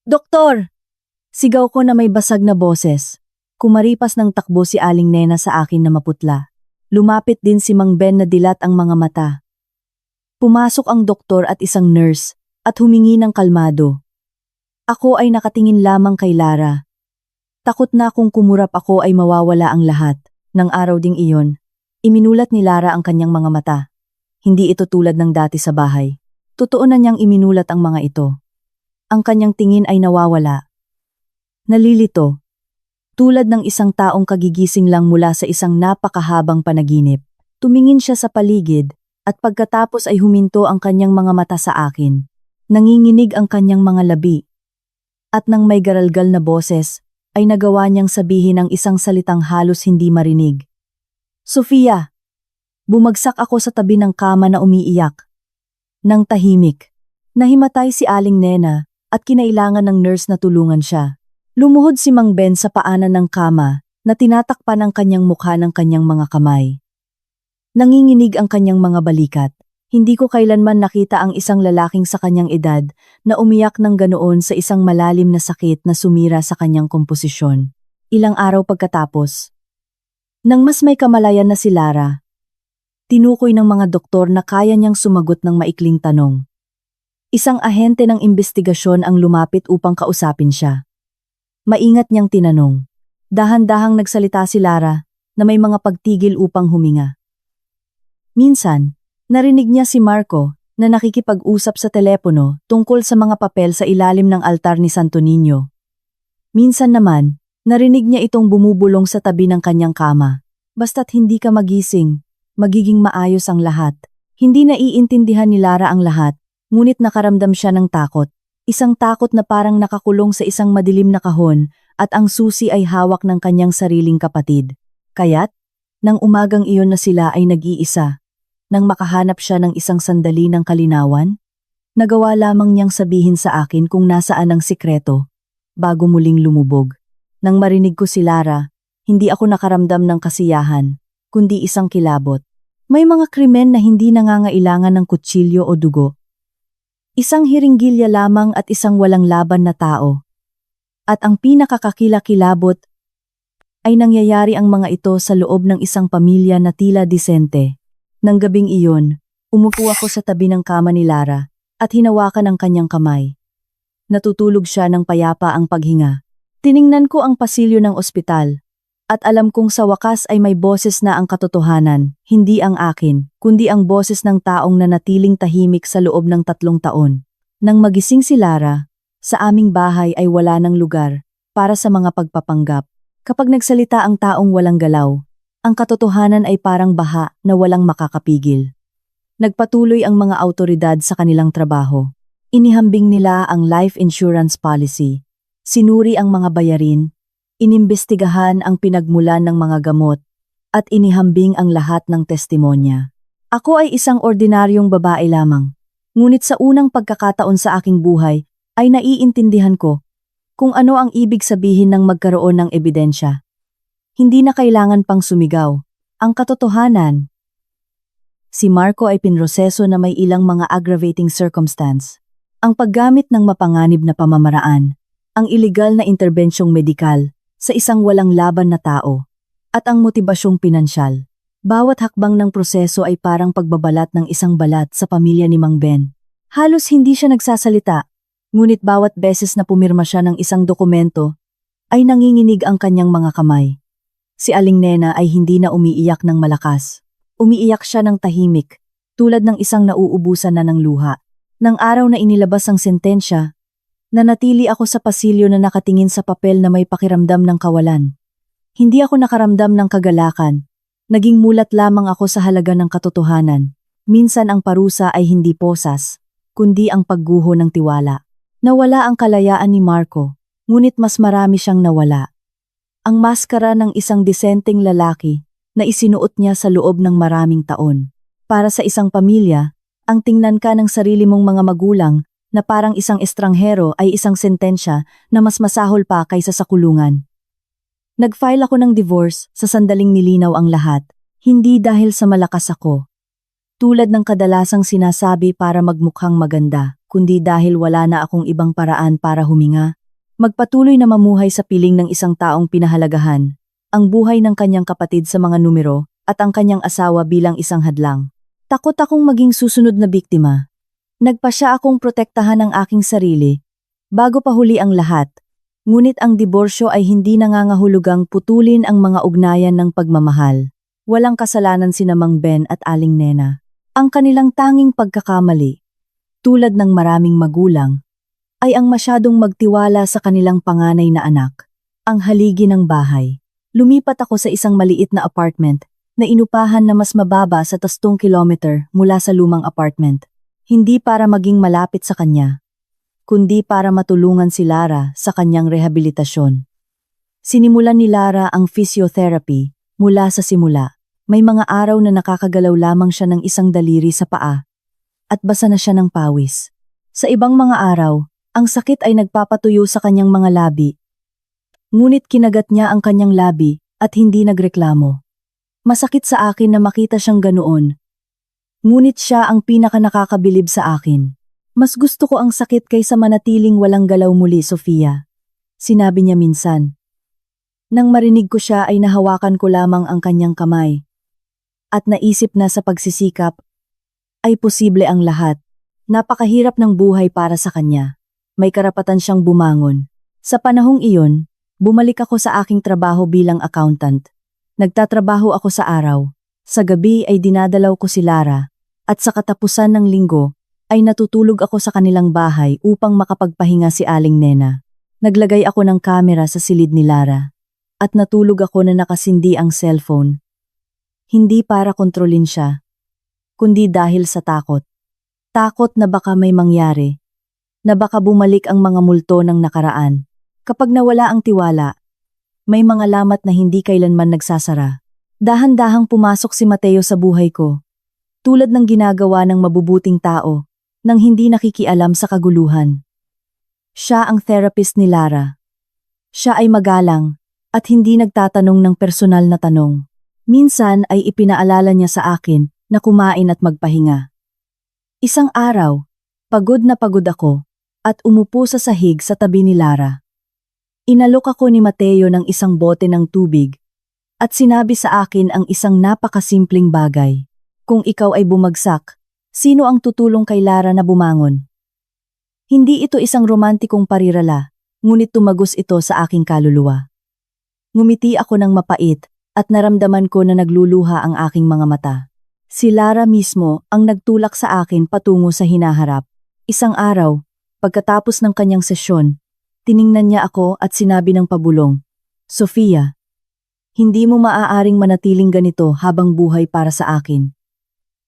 "Doktor!" Sigaw ko na may basag na boses. Kumaripas ng takbo si Aling Nena sa akin na maputla. Lumapit din si Mang Ben na dilat ang mga mata. Pumasok ang doktor at isang nurse at humingi ng kalmado. Ako ay nakatingin lamang kay Lara. Takot na kung kumurap ako ay mawawala ang lahat. Nang araw ding iyon, iminulat ni Lara ang kanyang mga mata. Hindi ito tulad ng dati sa bahay. Totoo na niyang iminulat ang mga ito. Ang kanyang tingin ay nawawala. Nalilito. Tulad ng isang taong kagigising lang mula sa isang napakahabang panaginip. Tumingin siya sa paligid at pagkatapos ay huminto ang kanyang mga mata sa akin. Nanginginig ang kanyang mga labi. At nang may garalgal na boses, ay nagawa niyang sabihin ang isang salitang halos hindi marinig. "Sofia!" Bumagsak ako sa tabi ng kama na umiiyak. Nang tahimik, nahimatay si Aling Nena at kinailangan ng nurse na tulungan siya. Lumuhod si Mang Ben sa paanan ng kama na tinatakpan ang kanyang mukha ng kanyang mga kamay. Nanginginig ang kanyang mga balikat. Hindi ko kailanman nakita ang isang lalaking sa kanyang edad na umiyak ng ganoon sa isang malalim na sakit na sumira sa kanyang komposisyon. Ilang araw pagkatapos, nang mas may kamalayan na si Lara, tinukoy ng mga doktor na kaya niyang sumagot ng maikling tanong. Isang ahente ng imbestigasyon ang lumapit upang kausapin siya. Maingat niyang tinanong. Dahan-dahang nagsalita si Lara na may mga pagtigil upang huminga. Minsan, narinig niya si Marco na nakikipag-usap sa telepono tungkol sa mga papel sa ilalim ng altar ni Santo Niño. Minsan naman, narinig niya itong bumubulong sa tabi ng kanyang kama. "Basta't hindi ka magising, magiging maayos ang lahat." Hindi naiintindihan ni Lara ang lahat, ngunit nakaramdam siya ng takot. Isang takot na parang nakakulong sa isang madilim na kahon at ang susi ay hawak ng kanyang sariling kapatid. Kaya't, nang umagang iyon na sila ay nag-iisa, nang makahanap siya ng isang sandali ng kalinawan, nagawa lamang niyang sabihin sa akin kung nasaan ang sikreto, bago muling lumubog. Nang marinig ko si Lara, hindi ako nakaramdam ng kasiyahan, kundi isang kilabot. May mga krimen na hindi nangangailangan ng kutsilyo o dugo. Isang hiringgilya lamang at isang walang laban na tao. At ang pinakakakilakilabot ay nangyayari ang mga ito sa loob ng isang pamilya na tila disente. Nang gabing iyon, umupo ako sa tabi ng kama ni Lara at hinawakan ang kanyang kamay. Natutulog siya ng payapa ang paghinga. Tiningnan ko ang pasilyo ng ospital at alam kong sa wakas ay may boses na ang katotohanan, hindi ang akin, kundi ang boses ng taong nanatiling tahimik sa loob ng 3 taon. Nang magising si Lara, sa aming bahay ay wala ng lugar para sa mga pagpapanggap. Kapag nagsalita ang taong walang galaw, ang katotohanan ay parang baha na walang makakapigil. Nagpatuloy ang mga awtoridad sa kanilang trabaho. Inihambing nila ang life insurance policy, sinuri ang mga bayarin, inimbestigahan ang pinagmulan ng mga gamot, at inihambing ang lahat ng testimonya. Ako ay isang ordinaryong babae lamang, ngunit sa unang pagkakataon sa aking buhay ay naiintindihan ko kung ano ang ibig sabihin ng magkaroon ng ebidensya. Hindi na kailangan pang sumigaw. Ang katotohanan. Si Marco ay pinroseso na may ilang mga aggravating circumstance. Ang paggamit ng mapanganib na pamamaraan, ang iligal na interbensyong medikal sa isang walang laban na tao, at ang motibasyong pinansyal. Bawat hakbang ng proseso ay parang pagbabalat ng isang balat sa pamilya ni Mang Ben. Halos hindi siya nagsasalita, ngunit bawat beses na pumirma siya ng isang dokumento, ay nanginginig ang kanyang mga kamay. Si Aling Nena ay hindi na umiiyak ng malakas. Umiiyak siya ng tahimik, tulad ng isang nauubusan na ng luha. Nang araw na inilabas ang sentensya, nanatili ako sa pasilyo na nakatingin sa papel na may pakiramdam ng kawalan. Hindi ako nakaramdam ng kagalakan. Naging mulat lamang ako sa halaga ng katotohanan. Minsan ang parusa ay hindi posas, kundi ang pagguho ng tiwala. Nawala ang kalayaan ni Marco, ngunit mas marami siyang nawala. Ang maskara ng isang disenteng lalaki na isinuot niya sa loob ng maraming taon. Para sa isang pamilya, ang tingnan ka ng sarili mong mga magulang na parang isang estranghero ay isang sentensya na mas masahol pa kaysa sa kulungan. Nag-file ako ng divorce sa sandaling nilinaw ang lahat, hindi dahil sa malakas ako. Tulad ng kadalasang sinasabi para magmukhang maganda, kundi dahil wala na akong ibang paraan para huminga. Magpatuloy na mamuhay sa piling ng isang taong pinahalagahan, ang buhay ng kanyang kapatid sa mga numero, at ang kanyang asawa bilang isang hadlang. Takot akong maging susunod na biktima. Nagpasya akong protektahan ang aking sarili, bago pa huli ang lahat. Ngunit ang diborsyo ay hindi nangangahulugang putulin ang mga ugnayan ng pagmamahal. Walang kasalanan sina Mang Ben at Aling Nena. Ang kanilang tanging pagkakamali, tulad ng maraming magulang, ay ang masyadong magtiwala sa kanilang panganay na anak, ang haligi ng bahay. Lumipat ako sa isang maliit na apartment na inupahan na mas mababa sa 3 kilometer mula sa lumang apartment. Hindi para maging malapit sa kanya, kundi para matulungan si Lara sa kanyang rehabilitasyon. Sinimulan ni Lara ang physiotherapy mula sa simula. May mga araw na nakakagalaw lamang siya ng isang daliri sa paa at basa na siya ng pawis. Sa ibang mga araw, ang sakit ay nagpapatuyo sa kanyang mga labi. Ngunit kinagat niya ang kanyang labi at hindi nagreklamo. Masakit sa akin na makita siyang ganoon. Ngunit siya ang pinakanakakabilib sa akin. Mas gusto ko ang sakit kaysa manatiling walang galaw muli, Sofia. Sinabi niya minsan. Nang marinig ko siya ay nahawakan ko lamang ang kanyang kamay. At naisip na sa pagsisikap, ay posible ang lahat. Napakahirap ng buhay para sa kanya. May karapatan siyang bumangon. Sa panahong iyon, bumalik ako sa aking trabaho bilang accountant. Nagtatrabaho ako sa araw. Sa gabi ay dinadalaw ko si Lara. At sa katapusan ng linggo, ay natutulog ako sa kanilang bahay upang makapagpahinga si Aling Nena. Naglagay ako ng kamera sa silid ni Lara. At natulog ako na nakasindi ang cellphone. Hindi para kontrolin siya, kundi dahil sa takot. Takot na baka may mangyari, na baka bumalik ang mga multo ng nakaraan. Kapag nawala ang tiwala, may mga lamat na hindi kailanman nagsasara. Dahan-dahang pumasok si Mateo sa buhay ko, tulad ng ginagawa ng mabubuting tao, nang hindi nakikialam sa kaguluhan. Siya ang therapist ni Lara. Siya ay magalang, at hindi nagtatanong ng personal na tanong. Minsan ay ipinaalala niya sa akin na kumain at magpahinga. Isang araw, pagod na pagod ako at umupo sa sahig sa tabi ni Lara. Inalok ako ni Mateo ng isang bote ng tubig at sinabi sa akin ang isang napakasimpleng bagay. Kung ikaw ay bumagsak, sino ang tutulong kay Lara na bumangon? Hindi ito isang romantikong parirala, ngunit tumagos ito sa aking kaluluwa. Ngumiti ako ng mapait at naramdaman ko na nagluluha ang aking mga mata. Si Lara mismo ang nagtulak sa akin patungo sa hinaharap. Isang araw, pagkatapos ng kanyang sesyon, tiningnan niya ako at sinabi ng pabulong, Sofia, hindi mo maaaring manatiling ganito habang buhay para sa akin.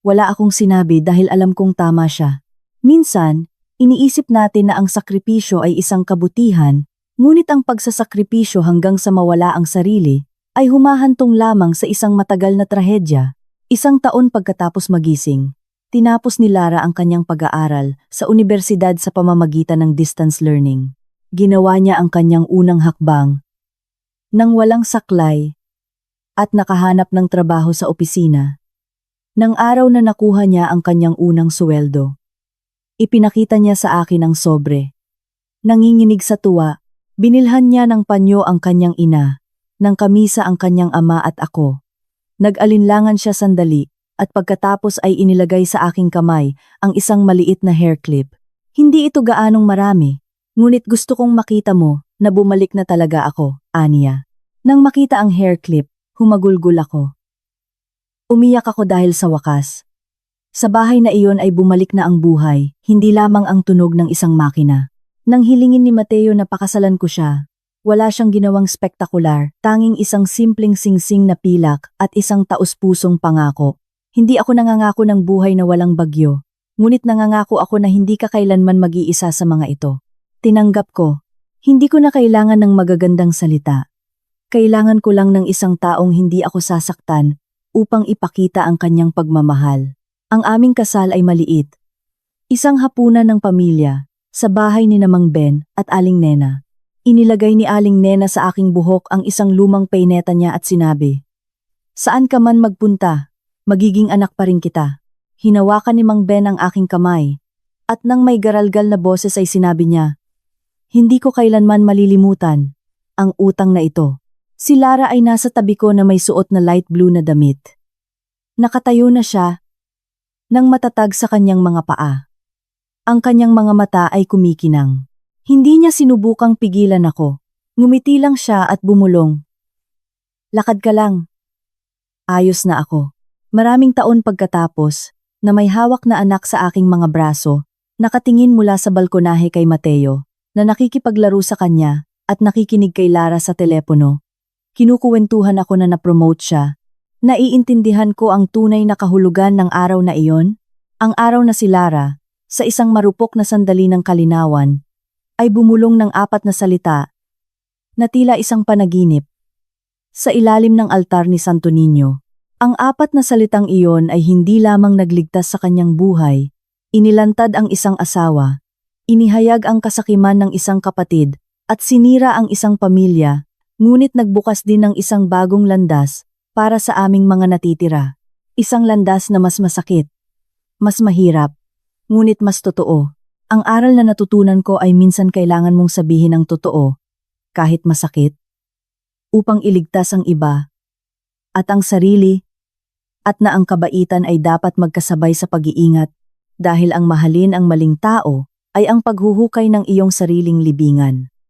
Wala akong sinabi dahil alam kong tama siya. Minsan, iniisip natin na ang sakripisyo ay isang kabutihan, ngunit ang pagsasakripisyo hanggang sa mawala ang sarili, ay humahantong lamang sa isang matagal na trahedya. Isang taon pagkatapos magising, tinapos ni Lara ang kanyang pag-aaral sa unibersidad sa pamamagitan ng distance learning. Ginawa niya ang kanyang unang hakbang. Nang walang saklay, at nakahanap ng trabaho sa opisina. Nang araw na nakuha niya ang kanyang unang suweldo, ipinakita niya sa akin ang sobre. Nanginginig sa tuwa, binilhan niya ng panyo ang kanyang ina, ng kamisa ang kanyang ama at ako. Nag-alinlangan siya sandali at pagkatapos ay inilagay sa aking kamay ang isang maliit na hair clip. Hindi ito gaanong marami, ngunit gusto kong makita mo na bumalik na talaga ako, aniya. Nang makita ang hair clip, humagulgol ako. Umiyak ako dahil sa wakas. Sa bahay na iyon ay bumalik na ang buhay, hindi lamang ang tunog ng isang makina. Nang hilingin ni Mateo na pakasalan ko siya, wala siyang ginawang spektakular, tanging isang simpleng singsing na pilak at isang taus-pusong pangako. Hindi ako nangangako ng buhay na walang bagyo, ngunit nangangako ako na hindi ka kailanman mag-iisa sa mga ito. Tinanggap ko. Hindi ko na kailangan ng magagandang salita. Kailangan ko lang ng isang taong hindi ako sasaktan upang ipakita ang kanyang pagmamahal. Ang aming kasal ay maliit. Isang hapunan ng pamilya, sa bahay ni Mang Ben at Aling Nena. Inilagay ni Aling Nena sa aking buhok ang isang lumang peineta niya at sinabi, "Saan ka man magpunta, magiging anak pa rin kita." Hinawakan ni Mang Ben ang aking kamay, at nang may garalgal na boses ay sinabi niya, "Hindi ko kailanman malilimutan ang utang na ito." Si Lara ay nasa tabi ko na may suot na light blue na damit. Nakatayo na siya, nang matatag sa kanyang mga paa. Ang kanyang mga mata ay kumikinang. Hindi niya sinubukang pigilan ako. Ngumiti lang siya at bumulong. "Lakad ka lang." Ayos na ako. Maraming taon pagkatapos, na may hawak na anak sa aking mga braso, nakatingin mula sa balkonahe kay Mateo, na nakikipaglaro sa kanya, at nakikinig kay Lara sa telepono. Kinukuwentuhan ako na na-promote siya. Naiintindihan ko ang tunay na kahulugan ng araw na iyon. Ang araw na si Lara, sa isang marupok na sandali ng kalinawan, ay bumulong ng 4 na salita, na tila isang panaginip. Sa ilalim ng altar ni Santo Niño, ang 4 na salitang iyon ay hindi lamang nagligtas sa kanyang buhay, inilantad ang isang asawa, inihayag ang kasakiman ng isang kapatid, at sinira ang isang pamilya, ngunit nagbukas din ng isang bagong landas para sa aming mga natitira. Isang landas na mas masakit, mas mahirap, ngunit mas totoo. Ang aral na natutunan ko ay minsan kailangan mong sabihin ang totoo, kahit masakit, upang iligtas ang iba, at ang sarili, at na ang kabaitan ay dapat magkasabay sa pag-iingat, dahil ang mahalin ang maling tao ay ang paghuhukay ng iyong sariling libingan.